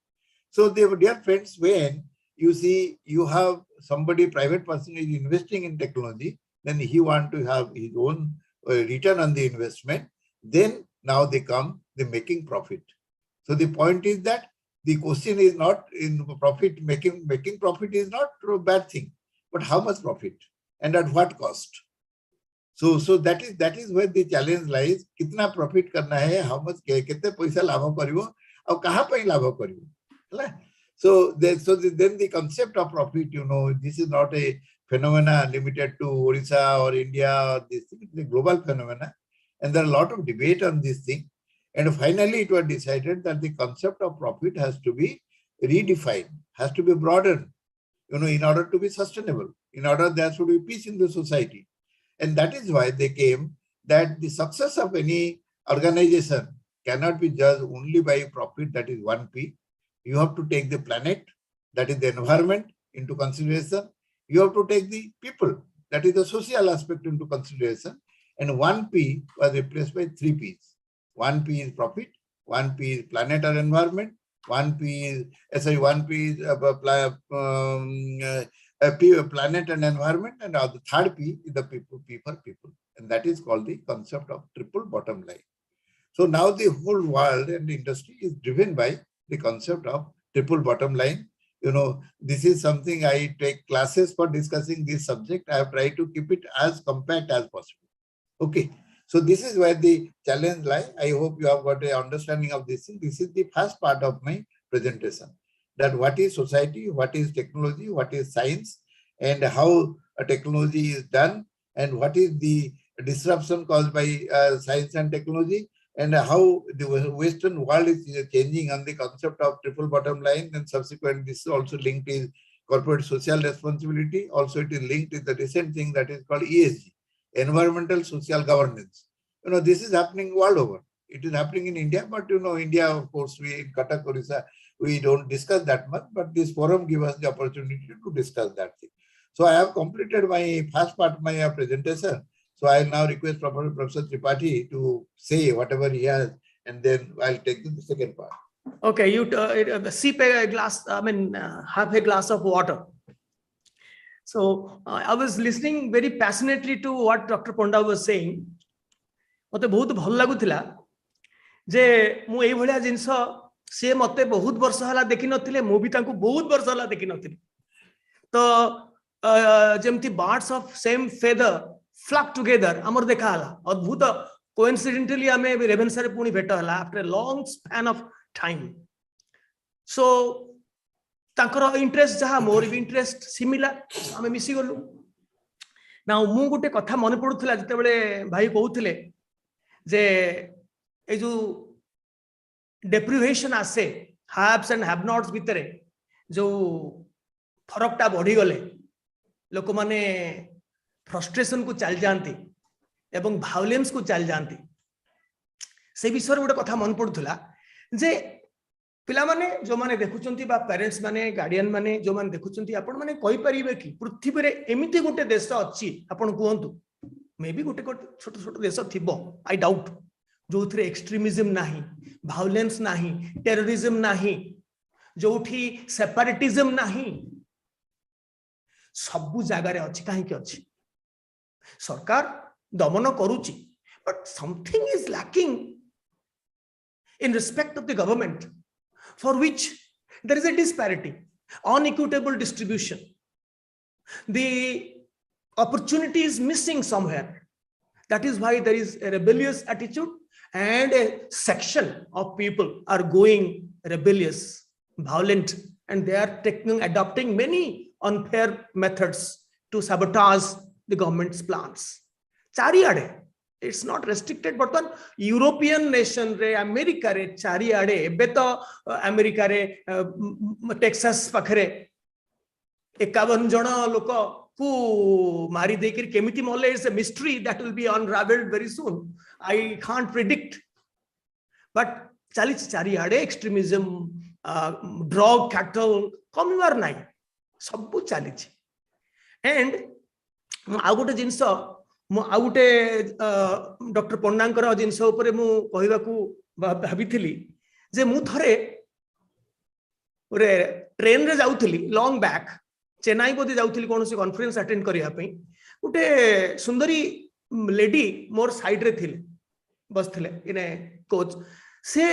So, dear friends, when you see you have somebody, private person is investing in technology, then he want to have his own return on the investment, then now they making profit. So the point is that the question is not in profit, making profit is not a bad thing, but how much profit and at what cost. So that is where the challenge lies. Kitna profit karna hai, how much, kitne paisa labha karibo, aur kaha pai labha karibo. So then the concept of profit, you know, this is not a phenomena limited to Odisha or India or this thing. It's a global phenomena, and there are a lot of debate on this thing. And finally, it was decided that the concept of profit has to be redefined, has to be broadened, you know, in order to be sustainable, in order there should be peace in the society. And that is why they came that the success of any organization cannot be judged only by profit, that is 1P. You have to take the planet, that is the environment, into consideration. You have to take the people, that is the social aspect, into consideration. And 1P was replaced by 3Ps. 1P is profit, 1P is planet or environment, 1P is planet and environment, and the third P is the people. And that is called the concept of triple bottom line. So now the whole world and the industry is driven by the concept of triple bottom line. You know, this is something I take classes for discussing this subject. I have tried to keep it as compact as possible. Okay. So this is where the challenge lies. I hope you have got an understanding of this thing. This is the first part of my presentation. That what is society, what is technology, what is science, and how a technology is done, and what is the disruption caused by science and technology, and how the Western world is changing on the concept of triple bottom line. And subsequently, this is also linked is corporate social responsibility. Also, it is linked with the recent thing that is called ESG, environmental social governance. You know, this is happening world over. It is happening in India, but you know, India, of course, we in Cuttack, Odisha, we don't discuss that much, but this forum gives us the opportunity to discuss that thing. So I have completed my first part of my presentation. So I will now request Professor Tripathy to say whatever he has, and then I'll take the second part. Okay, you sip a glass, have a glass of water. So I was listening very passionately to what Dr. Panda was saying. मते बहुत भल लागुथिला जे मु एई भलिया जिंस से मते बहुत वर्ष हला देखि नथिले मु भी तांको बहुत वर्ष हला देखि नथिले तो जेमति birds of same feather flock together हमर देखा हला अद्भुत कोइन्सिडेंटली हमें रेवेन्सा रे पुनी भेट हला after a long span of time so तांकर इंटरेस्ट जहा मोर भी इंटरेस्ट सिमिलर हमें मिसी गलु नाउ मु गुटे कथा मन पडुथला जते बेले भाई कहउथिले जे ए जो डेप्रिवेशन आसे हैव्स एंड हैव नॉट्स भितरे जो फरकटा बढ़ी गले लोक माने फ्रस्ट्रेशन को चल जाती एवं वायलेंस को चल जाती से विषय गोटे कथा मन पड़ुला जे पिला माने जो माने देखुचंती बा पेरेंट्स माने गार्डियन माने जो माने देखुचंती आपण माने कहि परिबे कि पृथ्वी रे एमिति गोटे देश अछि आपण कहंतु मे बी गोटे छोट छोट देश थिबो आई डाउट जो थरे एक्सट्रीमिज्म नाही वायलेंस नाही टेररिज्म नाही जोठी सेपरेटिज्म नाही सबु जगह रे अछि काहे कि अछि सरकार दमन करूची but something is lacking in respect of the government for which there is a disparity, unequitable distribution. The opportunity is missing somewhere. That is why there is a rebellious attitude and a section of people are going rebellious, violent, and they are adopting many unfair methods to sabotage the government's plans. Chariade It's not restricted, but on European nation रे America रे चारी आड़े एबे तो America रे Texas पाखरे 51 जन लोक को मारी देकर केमिति मले is a mystery that will be unraveled very soon. I can't predict, but चाली चारी आड़े extremism, drug, cattle कमिवार नाही सब चाली and आउ गोटे जिनस आउ गोटे डॉक्टर पंडांकर जिनस उपरे मु कहिबाकू भाबिथिली जे मु थरे ओरे ट्रेन रे जाउथली लॉन्ग बैक चेन्नई बोधे जाउथली कोनोसी कॉन्फ्रेंस अटेंड करिया पई गोटे सुंदरी लेडी मोर साइड रे थिले बसथिले इने कोच से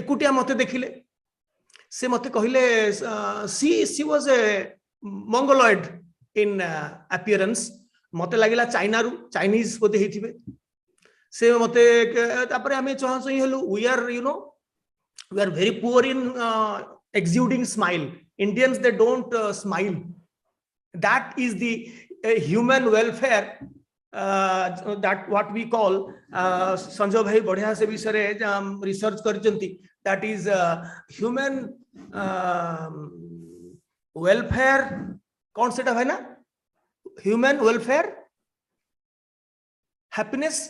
एकुटिया मते देखिले से मते कहिले she was a Mongoloid in appearance मते लागिला चाइना रु चाइनीज बोधे हिथिबे से मते तापरे हमें चहासो हेलु we are you know we are very poor in exuding smile. Indians, they don't smile. That is the human welfare, that what we call Sanjay bhai badhiya se bisare research karichhanti, that is human welfare kon seta bhai na human welfare happiness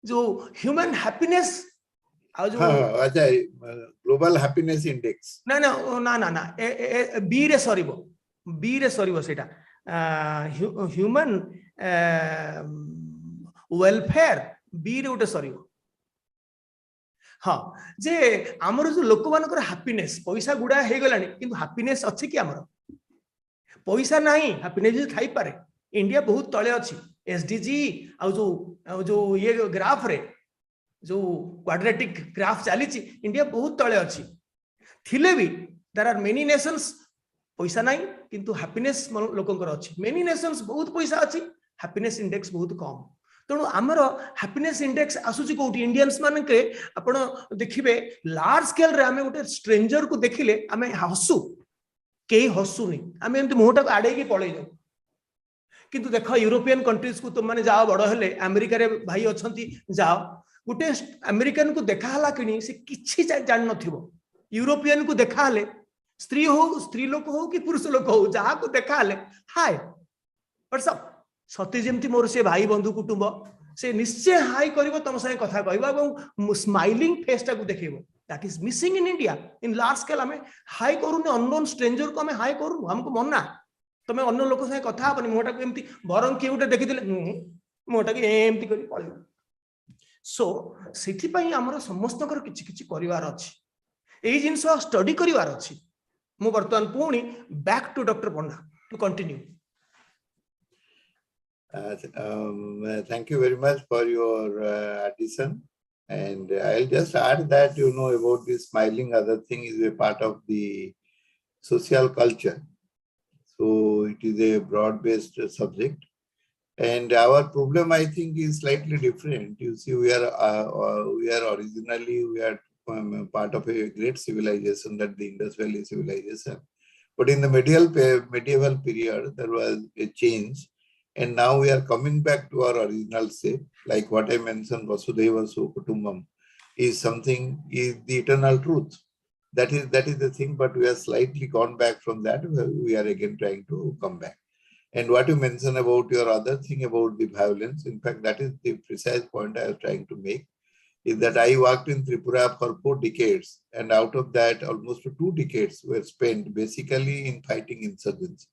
jo human happiness अच्छा global happiness index ना ना ना ना ना B रे सरीबो सेटा human welfare B रे उटे सरीबो हाँ जे आमर जो लोक मानकर हैप्पीनेस पैसा गुडा हे गलानी किंतु हैप्पीनेस अछि कि आमर पैसा नाही हैप्पीनेस थाई पारे इंडिया बहुत तळे अछि एसडीजी आ जो ये ग्राफ रे जो क्वाड्रेटिक ग्राफ चली इंडिया बहुत तले अच्छी थिले भी देयर आर मेनी नेशंस पैसा नहीं किंतु हैप्पीनेस लोकंकर अच्छी मेनी नेशंस बहुत पैसा अच्छी हैप्पीनेस इंडेक्स बहुत कम तेणु आमर हैप्पीनेस इंडेक्स आसुची कोठी इंडियंस मान के आपण देखिबे लार्ज स्केल रे आमे गोटे स्ट्रेंजर को देखिले आमे हसु केही हसुनी आमे एमती मुहटा आडे की पळै जाऊ किंतु देखो यूरोपियन कंट्रीज को तुम माने जाओ बड़ हेले अमेरिका रे भाई अछंती जाओ गोटे अमेरिकन को देखा हला कि से किछि जान नथिबो यूरोपियन को देखा हले स्त्री लोक हो कि पुरुष लोक हो जहा को देखा हले हाय व्हाट्सअप सती जेमती मोर से भाई बंधु कुटुंब से निश्चय हाय करिवो तम संगे कथा कहबो एवं स्माइलिंग फेस टा को देखिबो that is missing in India in large scale हमें हाय करूने अननोन स्ट्रेंजर को हमें हाय करू हमको मना तमे अन्य लोक संगे कथा हबनी मोटा को एमती बरम के उटे देखिदिले मोटा के एमती करी पळिबो सो सेठी पई हमर समस्त किछि किछि करिवार अछि एई जिंस स्टडी करिवार अछि मु वर्तमान पुणी back to doctor Panda to continue thank you very much for your addition, and I'll just add that about this smiling other thing is a part of the social culture, so it is a broad based subject. And our problem, I think, is slightly different. You see, we are originally part of a great civilization, that the Indus Valley civilization. But in the medieval period, there was a change, and now we are coming back to our original shape. Like what I mentioned, Vasudhaiva Kutumbam is the eternal truth. That is the thing. But we are slightly gone back from that. We are again trying to come back. And what you mentioned about your other thing about the violence, in fact, that is the precise point I was trying to make, is that I worked in Tripura for 4 decades, and out of that, almost 2 decades were spent basically in fighting insurgency.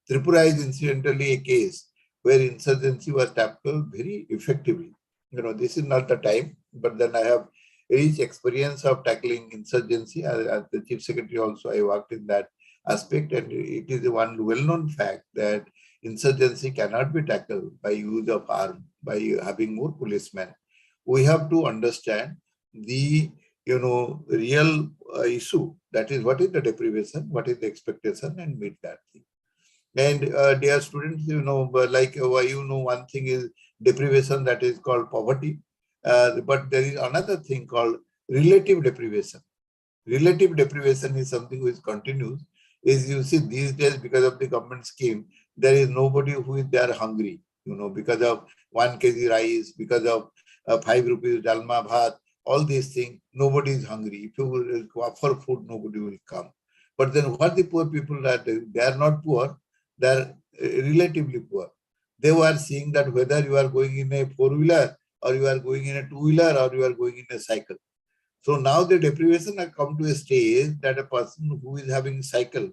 Tripura is incidentally a case where insurgency was tackled very effectively. This is not the time, but then I have rich experience of tackling insurgency. As the Chief Secretary also, I worked in that aspect, and it is one well-known fact that insurgency cannot be tackled by use of arms, by having more policemen. We have to understand the real issue, that is what is the deprivation, what is the expectation, and meet that thing. And dear students, like one thing is deprivation, that is called poverty, but there is another thing called relative deprivation. Relative deprivation is something which continues. Is you see these days, because of the government scheme, there is nobody who is there hungry. because of 1 kg rice, because of 5 rupees dalma bhat, all these things, nobody is hungry. If you will offer food, nobody will come. But then what the poor people are doing, they are not poor, they are relatively poor. They were seeing that whether you are going in a four-wheeler or you are going in a two-wheeler or you are going in a cycle. So now the deprivation has come to a stage that a person who is having a cycle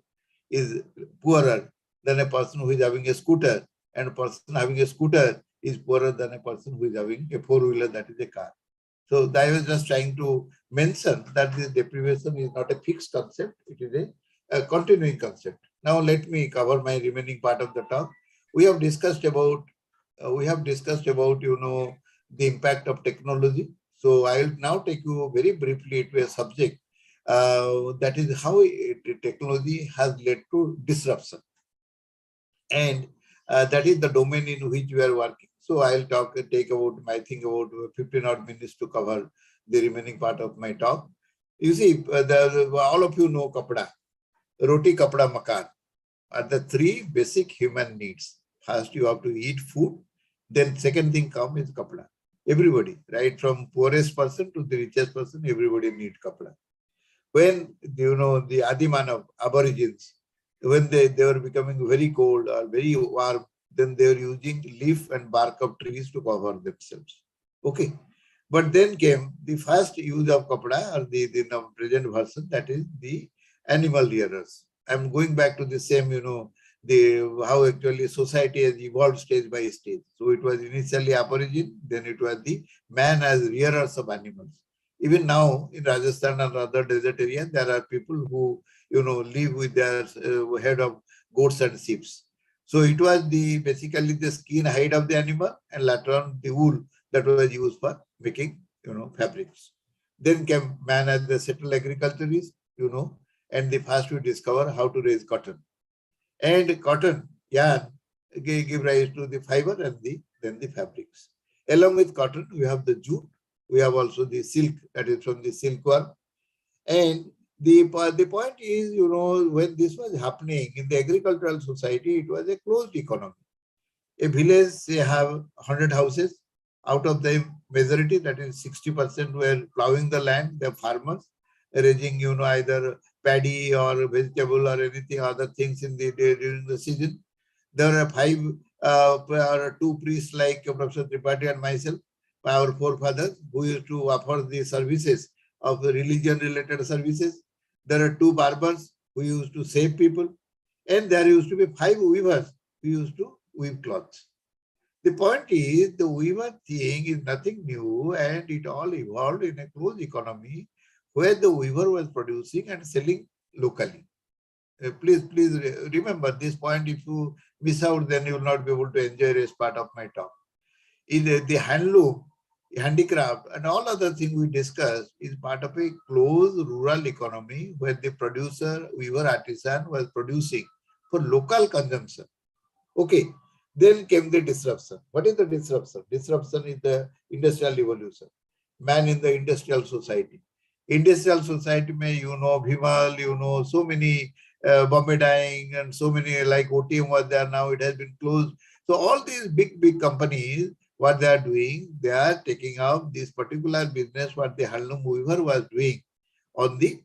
is poorer than a person who is having a scooter, and a person having a scooter is poorer than a person who is having a four-wheeler, that is a car. So I was just trying to mention that this deprivation is not a fixed concept, it is a continuing concept. Now let me cover my remaining part of the talk. We have discussed about the impact of technology. So I will now take you very briefly to a subject that is how technology has led to disruption, and that is the domain in which we are working. So I'll take about 15 odd minutes to cover the remaining part of my talk. You see, all of you know kapda, roti, kapda, makan are the three basic human needs. First, you have to eat food. Then second thing comes is kapda. Everybody, right from poorest person to the richest person, everybody needs kapda. When the Adimanav aborigines, when they were becoming very cold or very warm, then they were using leaf and bark of trees to cover themselves. Okay. But then came the first use of kapda, or the present version, that is the animal rearers. I'm going back to the same, how actually society has evolved stage by stage. So it was initially aborigine, then it was the man as rearers of animals. Even now in Rajasthan and other desert areas, there are people who live with their head of goats and sheep. So it was basically the skin hide of the animal, and later on the wool that was used for making fabrics. Then came man as the settled agriculturist, and the first we discover how to raise cotton. And cotton yarn give rise to the fiber and then the fabrics. Along with cotton, we have the jute. We have also the silk, that is from the silkworm. And the point is, when this was happening in the agricultural society, it was a closed economy. A village, they have 100 houses. Out of the majority, that is 60%, were plowing the land, the farmers, raising, either paddy or vegetable or anything, other things during the season. There are 2 priests like Professor Tripathy and myself, our forefathers, who used to offer the services of the religion-related services. There are 2 barbers who used to save people, and there used to be 5 weavers who used to weave cloths. The point is, the weaver thing is nothing new, and it all evolved in a closed economy where the weaver was producing and selling locally. Please remember this point. If you miss out, then you will not be able to enjoy this part of my talk. In the handloom, handicraft, and all other things we discussed is part of a closed rural economy where the producer, weaver, artisan was producing for local consumption. Okay. Then came the disruption. What is the disruption? Disruption is the industrial revolution. Man in the industrial society. Industrial society may, Bhimal, so many Bombay dyeing and so many like OTM was there, now it has been closed. So all these big companies, what they are doing, they are taking out this particular business, what the handloom weaver was doing on the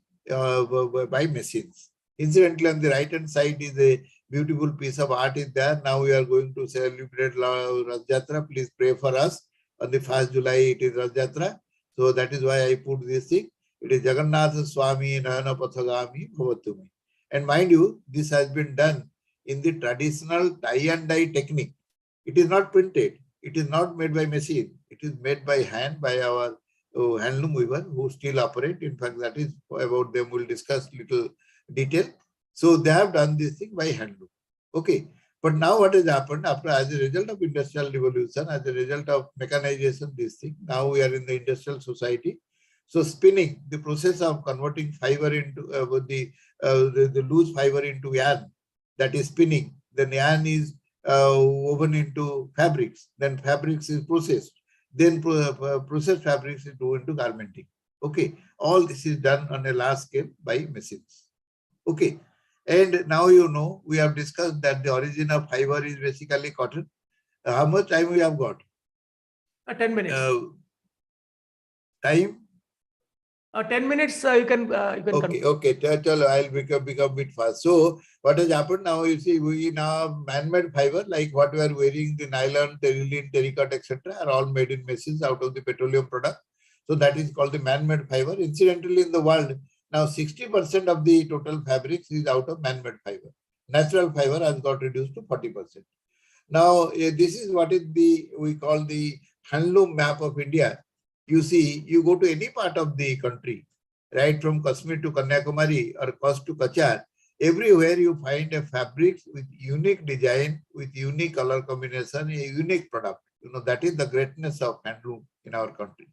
by machines. Incidentally, on the right hand side is a beautiful piece of art is there. Now we are going to celebrate Rath Yatra. Please pray for us. On the 1st July, it is Rath Yatra. So that is why I put this thing. It is Jagannath Swami Nayana Pathagami Bhavatumi. And mind you, this has been done in the traditional tie and dye technique. It is not printed. It is not made by machine. It is made by hand by our handloom weaver who still operate. In fact, that is about them. We'll discuss little detail. So they have done this thing by handloom. Okay. But now what has happened after, as a result of industrial revolution, as a result of mechanization, this thing, now we are in the industrial society. So spinning, the process of converting fiber into the loose fiber into yarn, that is spinning. Then yarn is woven into fabrics. Then fabrics is processed. Then processed fabrics is woven into garmenting. Okay. All this is done on a large scale by machines. Okay. And now we have discussed that the origin of fiber is basically cotton. How much time we have got? 10 minutes. Time? 10 minutes you can Okay, okay. Chalo, I'll become a bit fast. So what has happened now, you see, we now man-made fiber, like what we are wearing, the nylon, terylene, terracotta, etc., are all made in machines out of the petroleum product. So that is called the man-made fiber. Incidentally, in the world, now 60% of the total fabrics is out of man-made fiber. Natural fiber has got reduced to 40%. Now, this is what is we call the handloom map of India. You see, you go to any part of the country, right from Kashmir to Kanyakumari or Kutch to Kachar, everywhere you find a fabric with unique design, with unique color combination, a unique product. That is the greatness of handloom in our country.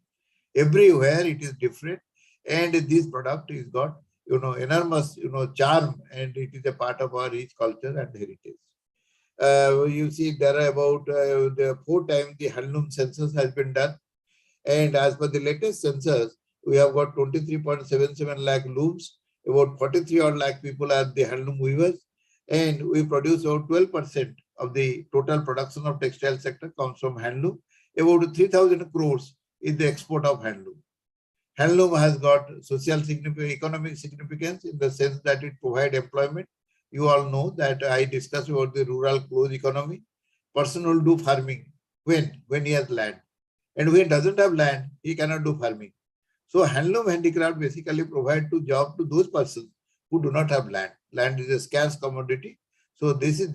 Everywhere it is different, and this product is got enormous charm, and it is a part of our rich culture and heritage. You see, there are about 4 times the handloom census has been done, and as per the latest census, we have got 23.77 lakh looms. About 43 odd lakh people are the handloom weavers, and we produce about 12% of the total production of textile sector comes from handloom. About 3,000 crores is the export of handloom. Handloom has got social significance, economic significance in the sense that it provides employment. You all know that I discussed about the rural closed economy. Person will do farming when he has land, and when he doesn't have land, he cannot do farming. So handloom handicraft basically provide job to those persons who do not have land. Land is a scarce commodity. So this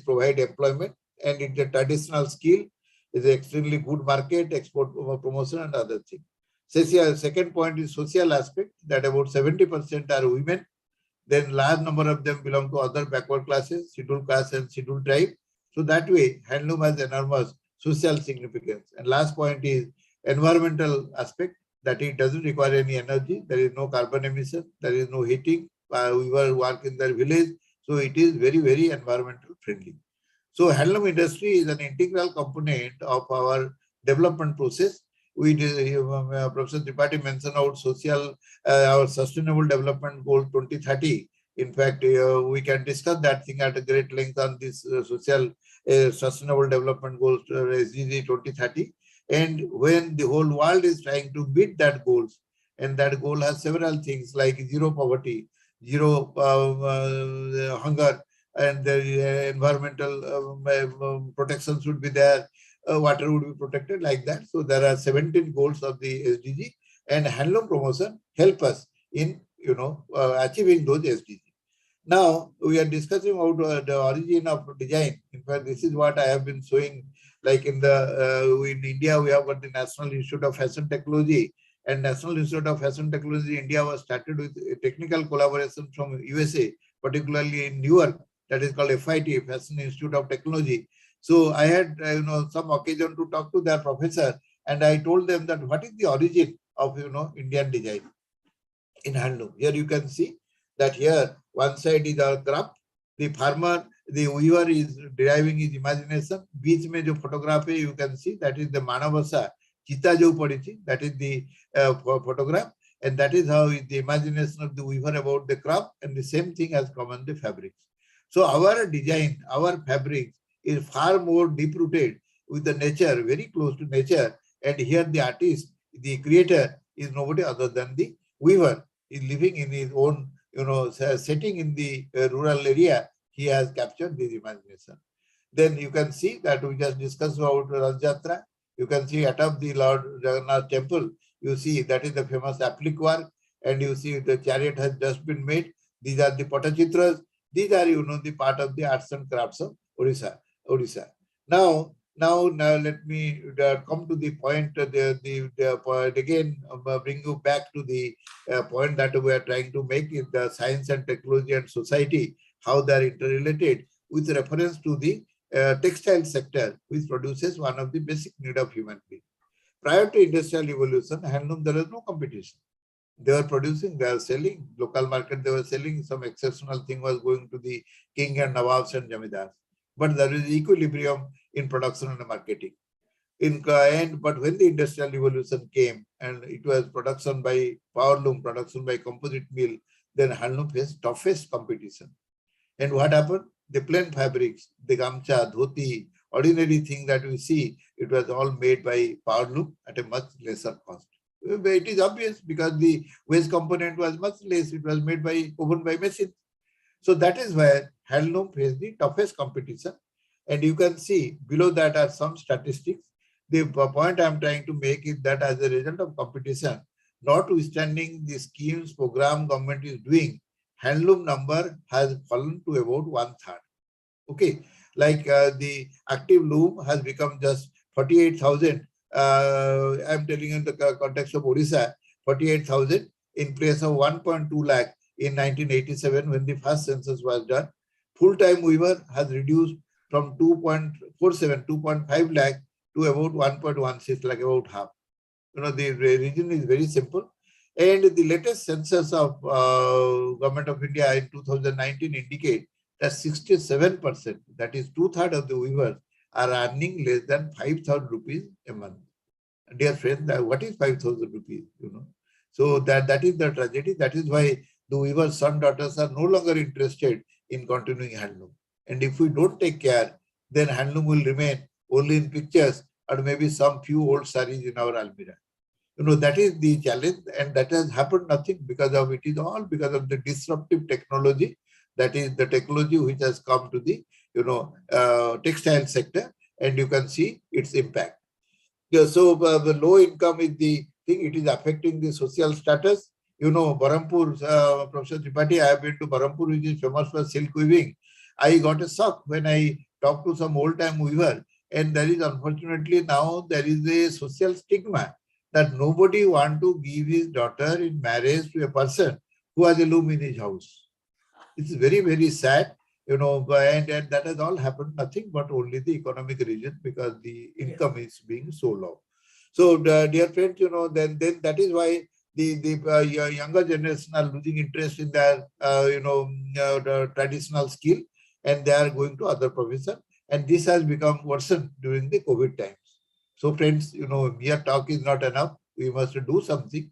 provide employment, and it's a traditional skill. It's an extremely good market, export promotion and other things. Second point is social aspect, that about 70% are women. Then large number of them belong to other backward classes, scheduled caste and scheduled tribe. So that way, handloom has enormous social significance. And last point is environmental aspect, that it doesn't require any energy. There is no carbon emission. There is no heating. We work in their village. So it is very, very environmental friendly. So handloom industry is an integral component of our development process. Professor Tripathy mentioned our sustainable development goal 2030. In fact, we can discuss that thing at a great length on this sustainable development goals SDG 2030. And when the whole world is trying to meet that goals, and that goal has several things like zero poverty, zero hunger, and the environmental protection should be there. Water would be protected, like that. So there are 17 goals of the SDG, and handloom promotion help us in achieving those SDG. Now we are discussing about the origin of design. In fact, this is what I have been showing. Like in India, we have got the National Institute of Fashion Technology, and National Institute of Fashion Technology India was started with a technical collaboration from USA, particularly in Newark, that is called FIT, Fashion Institute of Technology. So I had some occasion to talk to their professor, and I told them that what is the origin of Indian design in handloom. Here you can see that here one side is our craft. The farmer, the weaver is deriving his imagination. Beach mein jo photograph hai, you can see that is the Manavasa Chita jo padichi. That is the photograph, and that is how the imagination of the weaver about the craft, and the same thing has come on the fabrics. So our design, our fabrics is far more deep-rooted with the nature, very close to nature. And here the artist, the creator, is nobody other than the weaver. He is living in his own, setting in the rural area. He has captured this imagination. Then you can see that we just discussed about Rath Yatra. You can see atop the Lord Jagannath temple, you see that is the famous applique work, and you see the chariot has just been made. These are the Patachitras. These are, the part of the arts and crafts of Odisha. Now let me come to the point. The point again, bring you back to the point that we are trying to make is the science and technology and society, how they are interrelated with reference to the textile sector, which produces one of the basic need of human being. Prior to industrial evolution, handloom, there was no competition. They were producing, they are selling, local market they were selling, some exceptional thing was going to the king and nawabs and jamidars. But there is equilibrium in production and marketing. But when the industrial revolution came, and it was production by power loom, production by composite mill, then handloom faced toughest competition. And what happened? The plain fabrics, the gamcha, dhoti, ordinary thing that we see, it was all made by power loom at a much lesser cost. It is obvious because the waste component was much less. It was made by woven by machine. So that is where handloom faced the toughest competition. And you can see below that are some statistics. The point I am trying to make is that as a result of competition, notwithstanding the schemes program government is doing, handloom number has fallen to about 1/3. Okay, like the active loom has become just 48,000. I'm telling you in the context of Odisha, 48,000 in place of 1.2 lakh in 1987 when the first census was done. Full-time weaver has reduced from 2.47, 2.5 lakh to about 1.16 lakh, about half. The reason is very simple. And the latest census of Government of India in 2019 indicate that 67%, that is 2/3 of the weavers, are earning less than 5,000 rupees a month. Dear friends, what is 5,000 rupees? So that is the tragedy. That is why the weavers' son daughters are no longer interested in continuing handloom. And if we don't take care, then handloom will remain only in pictures or maybe some few old sarees in our almirah. That is the challenge, and that has happened nothing because of it is all because of the disruptive technology. That is the technology which has come to the textile sector, and you can see its impact. Yeah, so the low income is the thing. It is affecting the social status. Barampur, Professor Tripathy, I have been to Barampur, which is famous for silk weaving. I got a shock when I talked to some old-time weaver, and there is unfortunately now there is a social stigma that nobody want to give his daughter in marriage to a person who has a loom in his house. It's very, very sad, and that has all happened, nothing but only the economic reason because the income is being so low. So, dear friends, then that is why the younger generation are losing interest in their, the traditional skill, and they are going to other profession. And this has become worsened during the COVID times. So friends, mere talk is not enough. We must do something.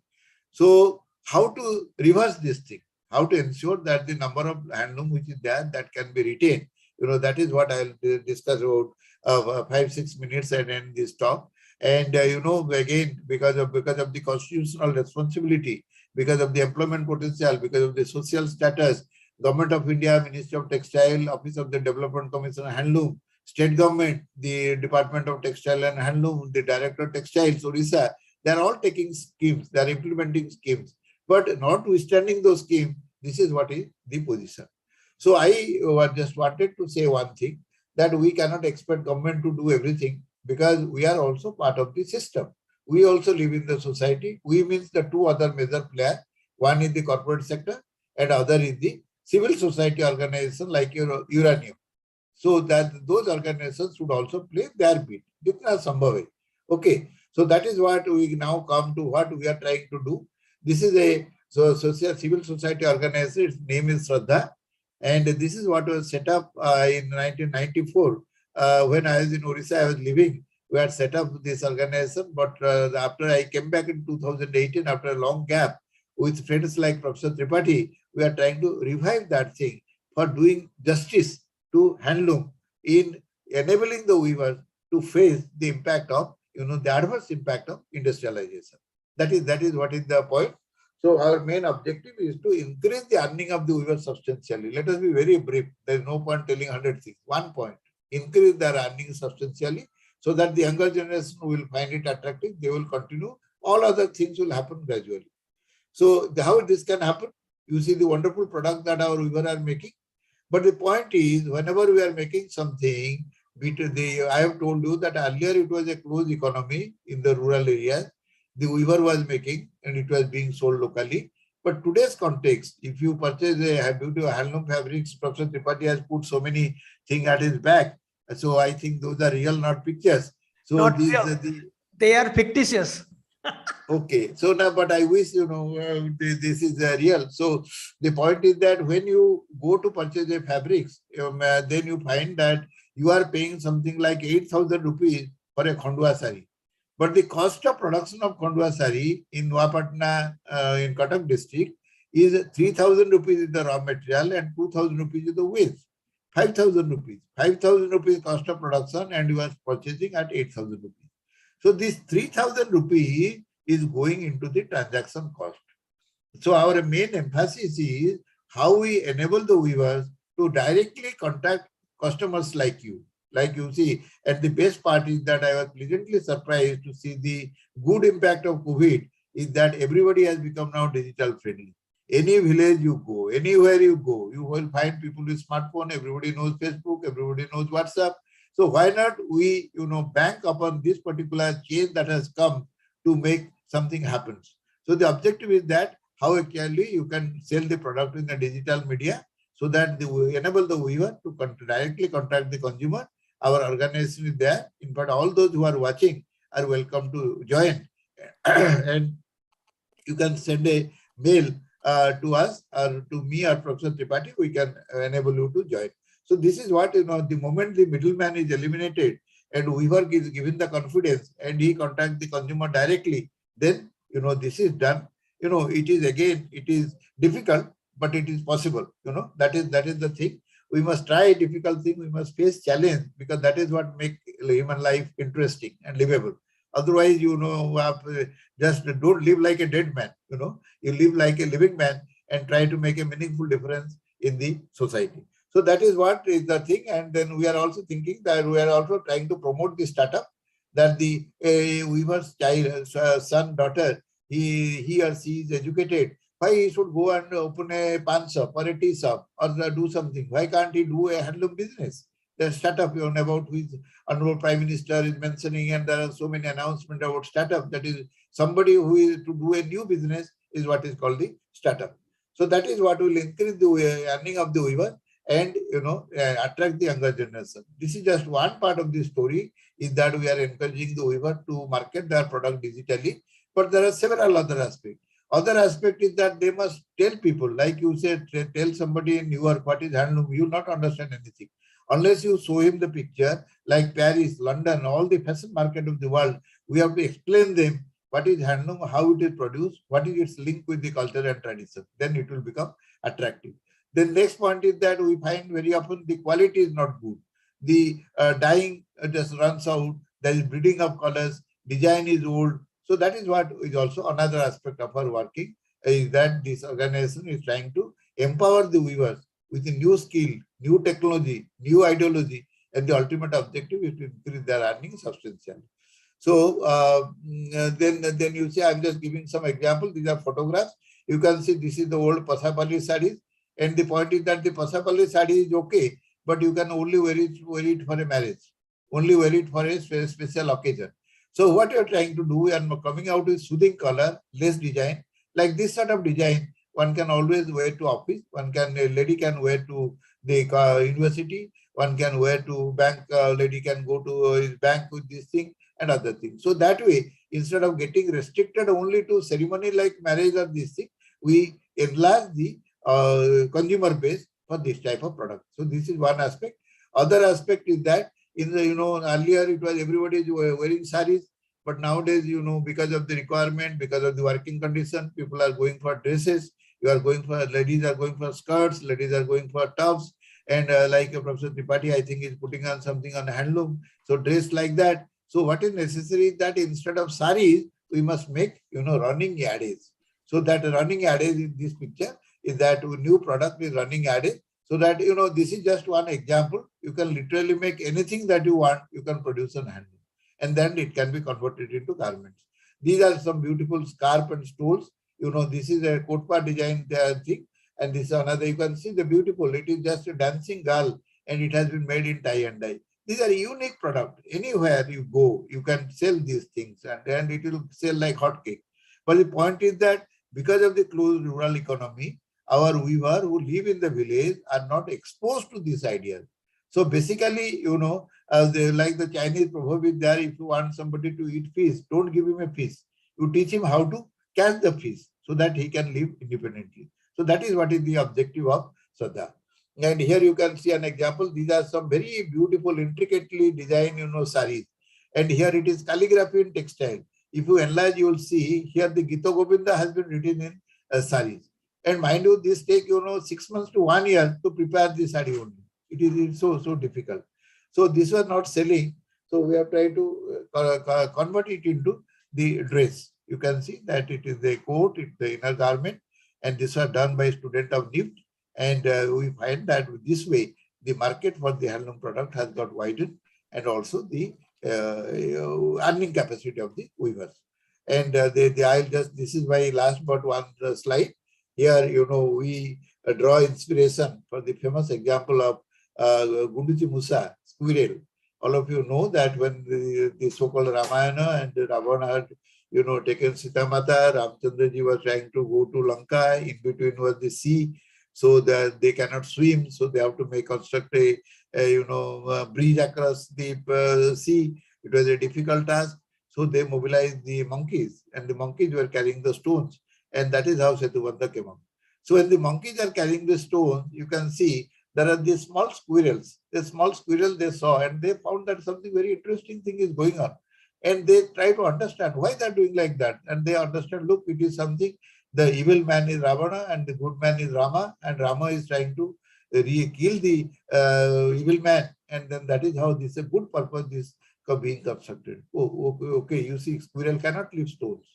So how to reverse this thing? How to ensure that the number of handloom which is there, that can be retained? That is what I'll discuss about 5-6 minutes and end this talk. And again, because of the constitutional responsibility, because of the employment potential, because of the social status, Government of India, Ministry of Textile, Office of the Development Commission, Handloom, State Government, the Department of Textile and Handloom, the Director of Textiles, Odisha, they are all taking schemes, they are implementing schemes. But notwithstanding those schemes, this is what is the position. So I just wanted to say one thing, that we cannot expect government to do everything because we are also part of the system. We also live in the society. We means the two other major players. One is the corporate sector and other is the civil society organization like Uranium. So that those organizations should also play their bit. Jitna sambhav hai. Okay. So that is what we now come to what we are trying to do. This is a civil society organization. Its name is Shraddha. And this is what was set up in 1994. When I was in Odisha, I was living. We had set up this organization. But after I came back in 2018, after a long gap, with friends like Professor Tripathy, we are trying to revive that thing for doing justice to handloom in enabling the weavers to face the impact of, the adverse impact of industrialization. That is what is the point. So our main objective is to increase the earning of the weavers substantially. Let us be very brief. There is no point telling 100 things. One point, increase their earning substantially so that the younger generation will find it attractive. They will continue. All other things will happen gradually. So how this can happen? You see the wonderful product that our weavers are making. But the point is, whenever we are making something, I have told you that earlier it was a closed economy in the rural areas. The weaver was making and it was being sold locally. But today's context, if you purchase a beautiful handloom fabrics, Professor Tripathy has put so many things at his back. So I think those are real, not pictures. So not real. They are fictitious. Okay, so now, but I wish, this is real. So the point is that when you go to purchase a fabrics, then you find that you are paying something like 8,000 rupees for a Khandwa sari. But the cost of production of Khandwa sari in Nuapatna, in Cuttack district, is 3,000 rupees is the raw material and 2,000 rupees is the waste. 5,000 rupees. 5,000 rupees cost of production and you are purchasing at 8,000 rupees. So this 3,000 rupees is going into the transaction cost. So our main emphasis is how we enable the weavers to directly contact customers like you. Like you see, and the best part is that I was pleasantly surprised to see the good impact of COVID is that everybody has become now digital friendly. Any village you go, anywhere you go, you will find people with smartphone. Everybody knows Facebook, everybody knows WhatsApp. So why not we, bank upon this particular change that has come to make something happen. So the objective is that how actually you can sell the product in the digital media so that we enable the weaver to directly contact the consumer. Our organization is there. In fact, all those who are watching are welcome to join. And you can send a mail to us or to me or Professor Tripathy. We can enable you to join. So this is what, the moment the middleman is eliminated and weaver is given the confidence and he contacts the consumer directly, then, this is done. It is difficult, but it is possible. That is the thing. We must try a difficult thing. We must face challenge because that is what makes human life interesting and livable. Otherwise, just don't live like a dead man. You live like a living man and try to make a meaningful difference in the society. So that is what is the thing. And then we are also thinking that we are also trying to promote the startup that the weaver's child, son, daughter, he or she is educated. Why he should go and open a pan shop or a tea shop or do something? Why can't he do a handloom business? The startup, about which Honorable Prime Minister is mentioning, and there are so many announcements about startup. That is somebody who is to do a new business is what is called the startup. So that is what will increase the earning of the weaver and attract the younger generation. This is just one part of the story. Is that we are encouraging the weaver to market their product digitally, but there are several other aspects. Other aspect is that they must tell people, like you said, tell somebody in New York what is handloom. You will not understand anything unless you show him the picture, like Paris, London, all the fashion market of the world. We have to explain them what is handloom, how it is produced, what is its link with the culture and tradition. Then it will become attractive. The next point is that we find very often the quality is not good. The dyeing just runs out. There is bleeding of colors. Design is old. So that is what is also another aspect of our working, is that this organization is trying to empower the weavers with a new skill, new technology, new ideology, and the ultimate objective is to increase their earnings substantially. So then you see, I'm just giving some examples. These are photographs. You can see this is the old Pasapali sarees, and the point is that the Pasapali saree is okay, but you can only wear it for a marriage, only wear it for a special occasion. So what you are trying to do, we are coming out with soothing color, less design. Like this sort of design, one can always wear to office. A lady can wear to the university. One can wear to bank. Lady can go to his bank with this thing and other things. So that way, instead of getting restricted only to ceremony like marriage or this thing, we enlarge the consumer base for this type of product. So this is one aspect. Other aspect is that in the, earlier it was everybody is wearing saris, but nowadays, because of the requirement, because of the working condition, people are going for dresses. Ladies are going for skirts, ladies are going for tops. And like Professor Tripathi, I think is putting on something on handloom. So dress like that. So what is necessary is that instead of saris, we must make, running ads. So that running ads in this picture is that new product is running ads. So that, this is just one example. You can literally make anything that you want, you can produce on handloom. And then it can be converted into garments. These are some beautiful scarf and stoles. This is a kotpa design thing. And this is another, you can see the beautiful, it is just a dancing girl and it has been made in tie and dye. These are unique products. Anywhere you go, you can sell these things and it will sell like hotcake. But the point is that because of the closed rural economy, our weaver who live in the village are not exposed to these ideas. So basically, like the Chinese proverb is there, if you want somebody to eat fish, don't give him a fish. You teach him how to catch the fish so that he can live independently. So that is what is the objective of Shraddha. And here you can see an example. These are some very beautiful, intricately designed, saris. And here it is calligraphy in textile. If you enlarge, you will see here the Gita Govinda has been written in saris. And mind you, this take 6 months to 1 year to prepare the sari only. It is so difficult. So this was not selling. So we have tried to convert it into the dress. You can see that it is the coat, it's the inner garment, and this was done by a student of NIFT. And we find that this way, the market for the handloom product has got widened, and also the earning capacity of the weavers. And this is my last but one slide. Here, we draw inspiration for the famous example of Gunduchi Musa, squirrel. All of you know that when the so-called Ramayana and Ravana had, taken Sita Mata, Ramchandraji was trying to go to Lanka. In between was the sea, so that they cannot swim. So they have to construct a bridge across the sea. It was a difficult task. So they mobilized the monkeys, and the monkeys were carrying the stones, and that is how Setubandha came up. So when the monkeys are carrying the stones, you can see there are these small squirrels. The small squirrels they saw, and they found that something very interesting thing is going on. And they try to understand why they're doing like that. And they understand, look, it is something, the evil man is Ravana and the good man is Rama, and Rama is trying to kill the evil man. And then that is how this is a good purpose is being constructed. Oh, okay, you see, squirrel cannot leave stones.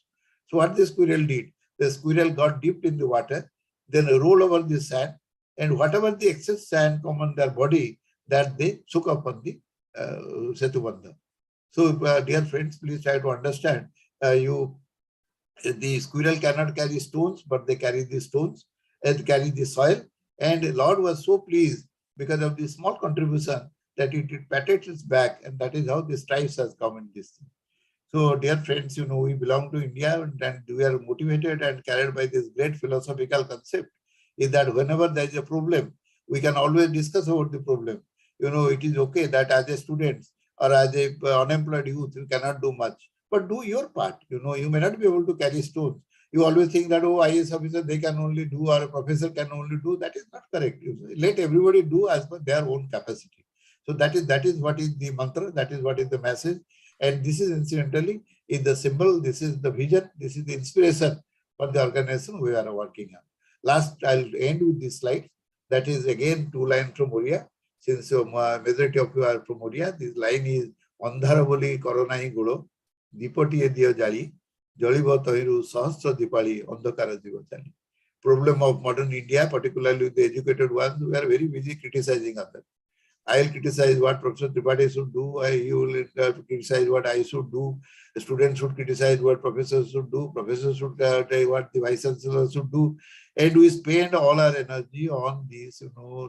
So what the squirrel did, the squirrel got dipped in the water, then roll over the sand, and whatever the excess sand come on their body, that they took up on the Setubandha. So, dear friends, please try to understand. The squirrel cannot carry stones, but they carry the stones and carry the soil. And the Lord was so pleased because of the small contribution that it patted its back, and that is how the stripes has come in this thing. So, dear friends, we belong to India, and we are motivated and carried by this great philosophical concept, is that whenever there is a problem, we can always discuss about the problem. It is okay that as a student or as a unemployed youth, you cannot do much, but do your part. You may not be able to carry stones. You always think that, oh, IAS officer, they can only do, or a professor can only do. That is not correct. Let everybody do as per their own capacity. So that is what is the mantra, that is what is the message. And this is incidentally is the symbol, this is the vision, this is the inspiration for the organization we are working on. Last, I'll end with this slide. That is again 2 lines from Oriya. Since majority of you are from Oriya, this line is Andhara boli Koronai Gulo, Dipoti Edio Jali, Jolibo Tohiru Sahasra Dipali, Andhakara Jiva Jali. Problem of modern India, particularly the educated ones, we are very busy criticizing others. I will criticize what Professor Tripathi should do. You will criticize what I should do. The students should criticize what professors should do. Professors should tell what the vice chancellor should do. And we spend all our energy on this,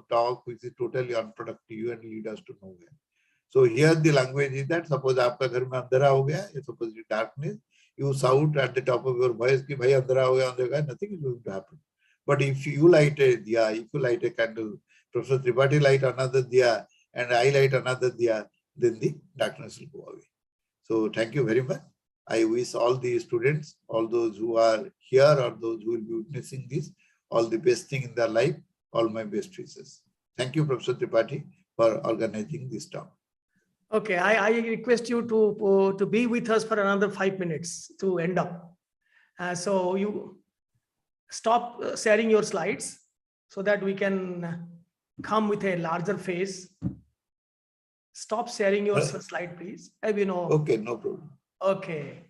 talk which is totally unproductive and lead us to nowhere. So here the language is that suppose आपका घर में अंधेरा हो गया, suppose the darkness, you shout at the top of your voice कि भाई अंधेरा हो गया, अंधेरा, nothing is going to happen. But if you light a diya, if you light a candle, Professor Tripathi light another diya, and I light another diya, then the darkness will go away. So thank you very much. I wish all the students, all those who are here or those who will be witnessing this, all the best thing in their life, all my best wishes. Thank you, Professor Tripathi, for organizing this talk. Okay, I request you to be with us for another 5 minutes to end up. So you stop sharing your slides so that we can come with a larger face. Stop sharing your slide, please. Okay, no problem. Okay.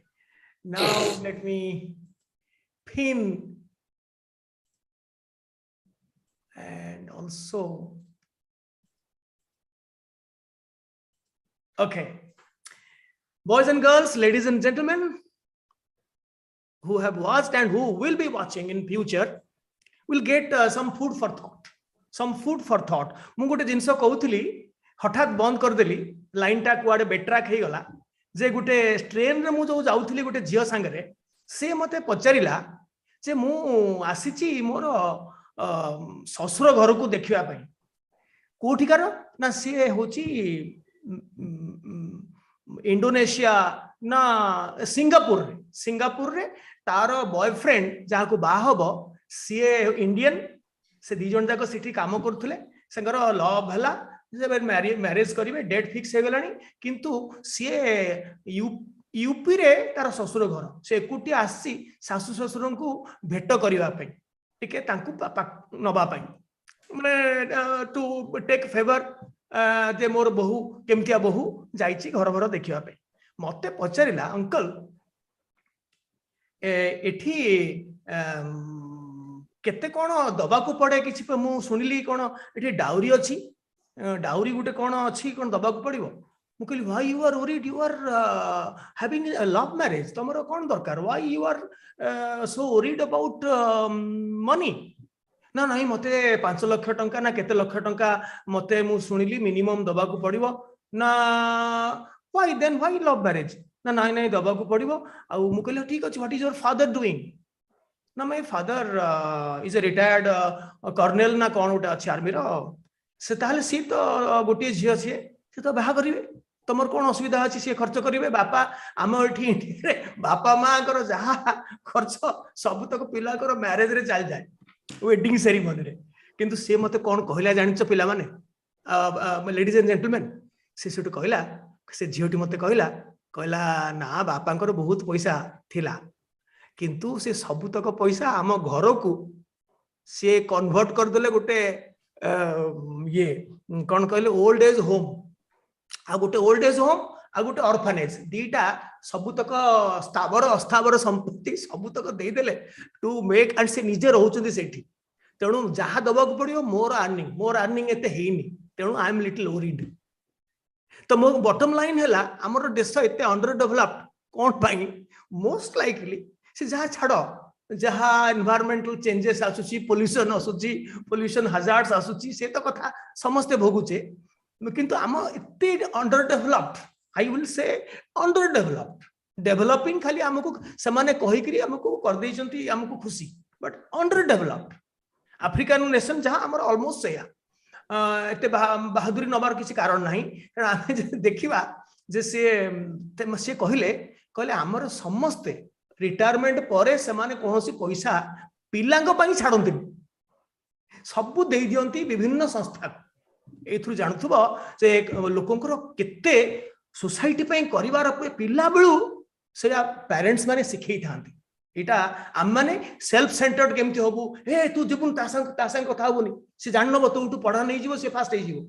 Now let me pin and also. Okay. Boys and girls, ladies and gentlemen, who have watched and who will be watching in future, will get some food for thought. Some food for thought. Mu gote jinso कहउथली हठात बंद कर देली line टा कुआडे बेट्राक हे गला जे गोटे train रे मु जो जाउथली गोटे जियो संगे से मते पचारिला जे मु आसीची मोर ससुर घर को देखिया पई कोठिकार ना से होची इंडोनेशिया ना सिंगापुर रे तार बॉयफ्रेंड जहा को बा हबो सी इंडियन से दी जन जाक सिटी काम करथुले संगर लव हला मैरिज करेंगे डेट फिक्स हो गलानी किंतु सी यूपी रे तार ससुर घर से एकुटी आसी सासु ससुर को भेट करने नवा माने टू टेक फेवर जे मोर बहु केमतिया बहु जाइछि घर घर देखिबा पे मते पचारिला अंकल एठी केते कोन दबा को पड़े किछि मु सुनिली कोन एठी डाउरी अछि डाउरी गुटे कोन अछि कोन दबा को पड़िबो मु कहली why you are worried you are having a love marriage तमरो कोन दरकार why you are so worried about money ना नहीं मते 5 लाख टंका ना केते लाख टंका मते मु सुनिली मिनिमम दबा को पड़िबो ना why then why love marriage ना नहीं नहीं दबा को पड़िबो आ मु कहली ठीक अछि what is your father doing ना my father is a retired colonel ना कोन उटा अछि आर्मी रो से ताले सी तो गोटे झियो छे से तो बाहा करिवे तमर कोन असुविधा अछि से खर्च करिवे बापा आम एठी बापा मां कर जहा खर्च सब तक पिला कर मैरिज रे चल जाए वेडिंग सेरेमनी रे किंतु से मते कोन कहला जानिछ पिला माने लेडीज एंड जेंटलमैन से सेटु कहला से झियोटी मते कहला ना बापांकर बहुत पैसा थिला किंतु से सब तक पैसा आम घर को से कन्वर्ट कर देले गोटे ये कौन कहले ओल्ड एज होम आ गोटे ओल्ड एज होम आ गोटे ऑर्फनेज दीटा सब तक स्थावर अस्थावर संपत्ति सब तक दे देले टू मेक एंड से निजे रहउचंदी सेठी तेणु जहाँ दबा को पड़ियो मोर अर्निंग एते हेनी तेणु आई एम लिटिल वरीड तो मो बॉटम लाइन हैला हमर देश एते अंडर डेवलप्ड कोन पाई मोस्ट लाइकली से जहाँ छाड़ जहाँ एनवायरमेंटल चेंजेस आसुची पोल्यूशन हजार्ड्स आसुची से तो कथा समस्ते भोगुचे किंतु आम एते under developed I will say under developed developing खाली हमको समाने कहि करी हमको कर देइचंती हमको खुशी but under developed African nation जहाँ हमर ऑलमोस्ट सेया एते बहादुरी नबार किसी कारण नहीं आमे देखिबा जे से कहले हमर समस्ते रिटायरमेंट परे समाने कोनोसी पैसा पिलांग पई छाडंती सब देई दियंती विभिन्न संस्था एथु जानथुबो जे लोकंकर केते सोसाइटी पई करिवार पिला बेलु सेया पेरेंट्स माने सिखै थांती इटा आम माने सेल्फ सेंटर्ड केमती होबु हे तू जेबुन तासंग कथा होबुनी से जाननबो तू पढ़ा नै जीवो से फास्ट हे जीवो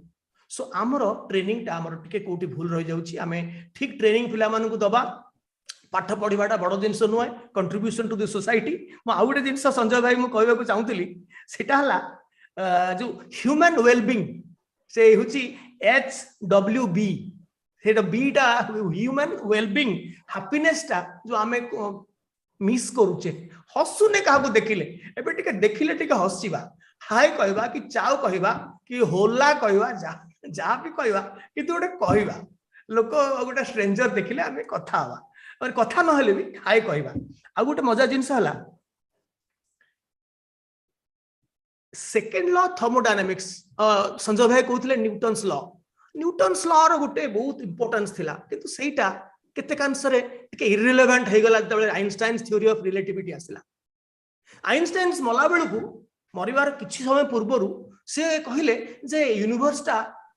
सो हमर ट्रेनिंग टा हमर टिके कोठी भूल रहि जाउची आमे ठीक ट्रेनिंग पिला मानन को दबा पाठ पढ़ाटा बड़ जिनस नुहे कंट्रीब्यूशन टू द सोसाइटी मु आ गोटे जिनस संजय भाई मु कहबा को चाहूतली सेटा हला जो ह्यूमन वेलबीइंग से हुची HWB सेटा बीटा ह्यूमन वेलबीइंग हैप्पीनेस टा जो आमे मिस करूचे हसुने काहको देखिले एबे टिके देखिले टिके हसीबा हाय कहबा कि चाउ कहबा कि होला कहबा जा भी कहबा किंतु गोटे कहबा लोक गोटे स्ट्रेंजर देखिले आमे कथा हवा और कथा न हेले भी हाय कहबा आ गोटे मजा जिंस हला सेकंड लॉ थर्मोडायनामिक्स संजय भाई कहउतले न्यूटन्स लॉ रो गोटे बहुत इंपोर्टेंस थिला किंतु सेटा केते कांसरे टिके इररिलेवेंट हे गला तबले आइंस्टाइन्स थ्योरी ऑफ रिलेटिविटी आसला आइंस्टाइन्स मला बेलकू मरिवार किछि समय पूर्वरु से कहिले जे यूनिवर्स टा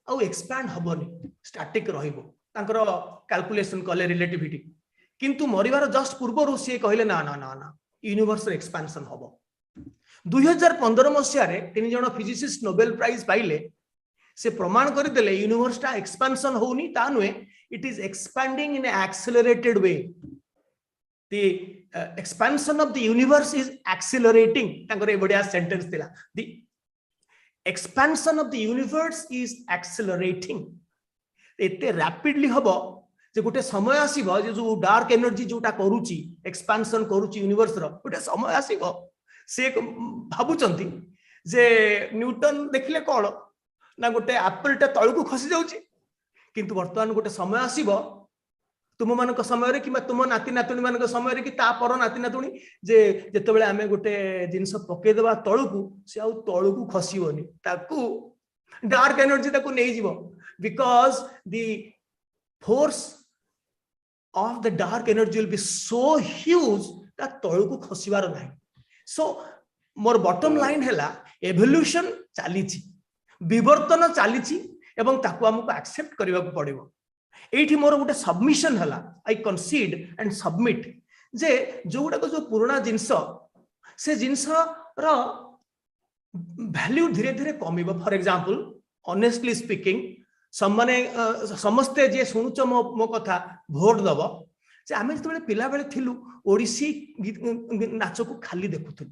आ एक्सपैंड हबनी स्टैटिक रहिबो तांकर कैलकुलेशन कले रिलेटिविटी किंतु मरिवार जस्ट पूर्वरु से कहिले ना ना ना ना यूनिवर्स एक्सपेंशन हबो 2015 मसिया रे तीन जण फिजिसिस्ट नोबेल प्राइज पाइले से प्रमाण कर देले यूनिवर्स टा एक्सपेंशन होनी ता नुए it is expanding in an accelerated way the expansion of the universe is accelerating तांकर बढ़िया सेंटेंस दिला the expansion of the universe is accelerating एते रैपिडली हबो जे गोटे समय आसीबो जे जो डार्क एनर्जी जोटा करूची एक्सपेंशन करूची यूनिवर्स रो गोटे समय आसीबो से भाबुचंती जे न्यूटन देखले कोन ना गोटे एप्पल टा तळकु खसी जाउची किंतु वर्तमान गोटे समय आसीबो तुम मानक समय रे कि तुम नाती नातुणी मानक समय रे कि ता पर नाती नातुणी जे जेतेबेले आमे गोटे जिंस पके देबा तळकु से आ तळकु खसीबोनी ताकू डार्क एनर्जी ताकू नै जीवो because the force of the dark energy will be so huge ता तळकु खसीबार नाही सो मोर बॉटम लाइन हैला एवोल्यूशन चालीची विवर्तन चालीची एवं ताकू हमको एक्सेप्ट करबा को पड़िबो एठी मोर गोटे सबमिशन हला आई कंसीड एंड सबमिट जे जोटा को जो पुराना जिंस से जिंस रो value धीरे धीरे कमिबो for example honestly speaking सम्माने समस्ते जे सुनुच मो कथा भोट दबो जे आमे जतबे पिला बेले थिलु ओडिसी नाच को खाली देखुथु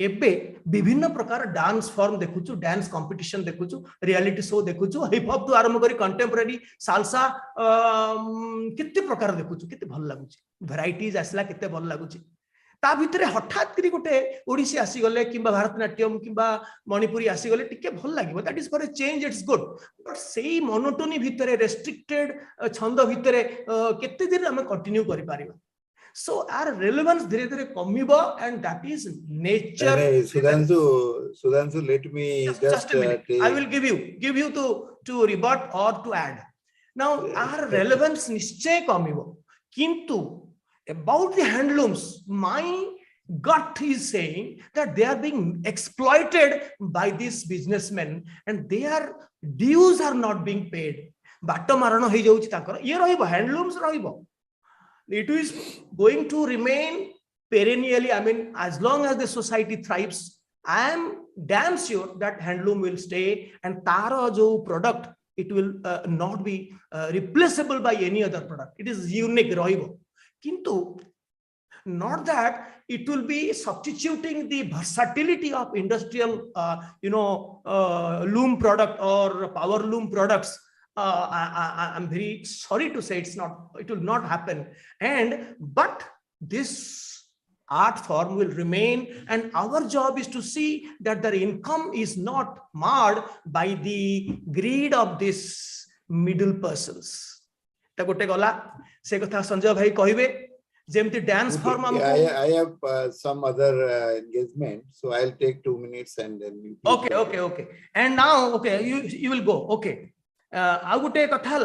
एबे विभिन्न प्रकार डांस फॉर्म देखुछु डांस कंपटीशन देखुछु रियलिटी शो देखुछु हिप हॉप तो आरंभ करी कंटेम्पररी सालसा कितने प्रकार देखुछु कितने भल लागुची वैराइटीज आसला कितने भल लागुची ता भितरे हठात करी गोटे ओडिसी आसी गले किबा भारतनाट्यम किबा मणिपुरी आसी गले टिके भल लागिवो that is for a change it's good but सेही मोनोटोनी भितरे रेस्ट्रिक्टेड छंद भितरे केते दिन हम कंटिन्यू करि पारिबा so our relevance धीरे धीरे कमिबो and that is nature. Sudhansu, let me just a minute. I will give you to rebut or to add. Now our relevance निश्चय कमिबो किंतु about the handlooms my gut is saying that they are being exploited by these businessmen and their dues are not being paid. बाटो मारण हो जाउची ताकर ये रहिबो handlooms रहिबो. It is going to remain perennially. I mean, as long as the society thrives, I am damn sure that handloom will stay and taro jo product, it will not be replaceable by any other product. It is unique rahibo. Kintu not that it will be substituting the versatility of industrial loom product or power loom products. I'm very sorry to say it will not happen, but this art form will remain and our job is to see that their income is not marred by the greed of these middle persons. Ta gote gala se kotha Sanjay bhai kahibe jemti dance form I have some other engagement, so I'll take 2 minutes and then you okay and now okay you will go. Okay, आ गोटे कथा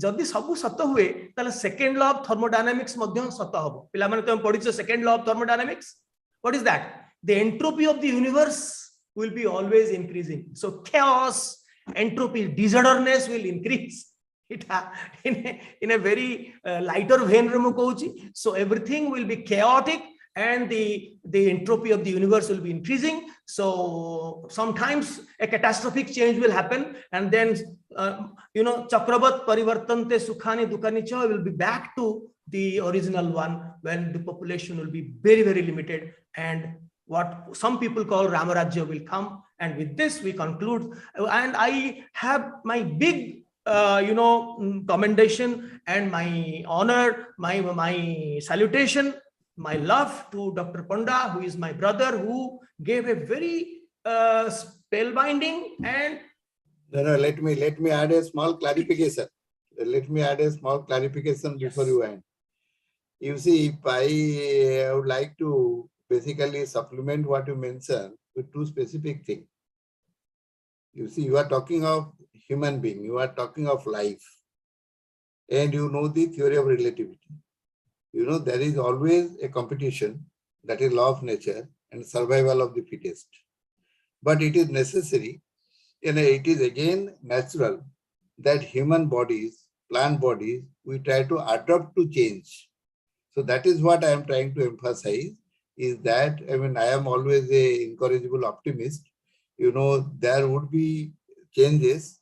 जदि सब सत हुए ताले second law of thermodynamics मध्य सत हबो पिला माने तुम पढिছো second law of thermodynamics what is that the entropy of the universe will be always increasing so chaos entropy disorderness will increase it in a very lighter vein re mo कहूची so everything will be chaotic and the entropy of the universe will be increasing. So sometimes a catastrophic change will happen and then chakravat parivartante sukhani dukhani cha will be back to the original one when the population will be very very limited and what some people call Ramarajya will come. And with this we conclude and I have my big commendation and my honor, my salutation, my love to Dr. Panda, who is my brother, who gave a very spellbinding and no let me add a small clarification. Before you end. You see, I would like to basically supplement what you mentioned with two specific things. You see, you are talking of human being, you are talking of life, and you know the theory of relativity. You know, there is always a competition, that is law of nature and survival of the fittest. But it is necessary, and it is again natural that human bodies, plant bodies, we try to adapt to change. So that is what I am trying to emphasize, is that, I mean, I am always a incorrigible optimist. You know, there would be changes,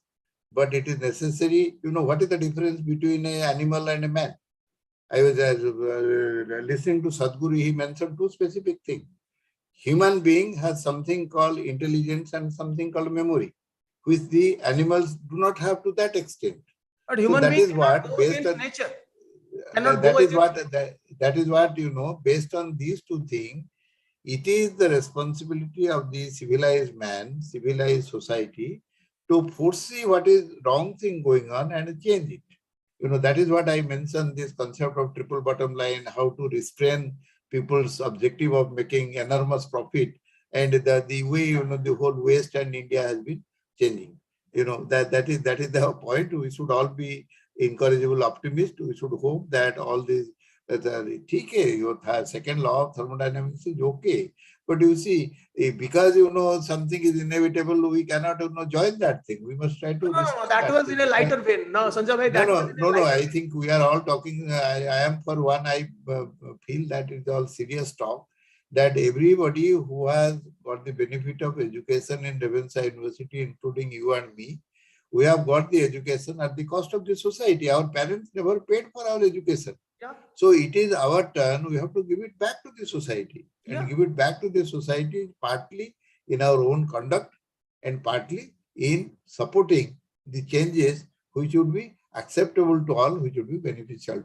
but it is necessary. You know, what is the difference between an animal and a man? I was listening to Sadhguru, he mentioned two specific things. Human being has something called intelligence and something called memory, which the animals do not have to that extent. But human so that being is what, based on nature. That is what, you know, based on these two things, it is the responsibility of the civilized man, civilized society, to foresee what is wrong thing going on and change it. You know, that is what I mentioned, this concept of triple bottom line, how to restrain people's objective of making enormous profit, and the way, you know, the whole West and India has been changing. You know, that is the point. We should all be incorrigible optimists. We should hope that all these, your second law of thermodynamics is okay. But you see, because, you know, something is inevitable, we cannot, you know, join that thing. We must try to. No, that was in a lighter vein. No, Sanjay bhai, no. I think we are all talking. I am for one. I feel that it's all serious talk. that everybody who has got the benefit of education in Ravenshawvian University, including you and me, we have got the education at the cost of the society. Our parents never paid for our education. Yeah. So it is our turn. We have to give it back to the society, and Yeah. give it back to the society partly in our own conduct and partly in supporting the changes which would be acceptable to all, which would be beneficial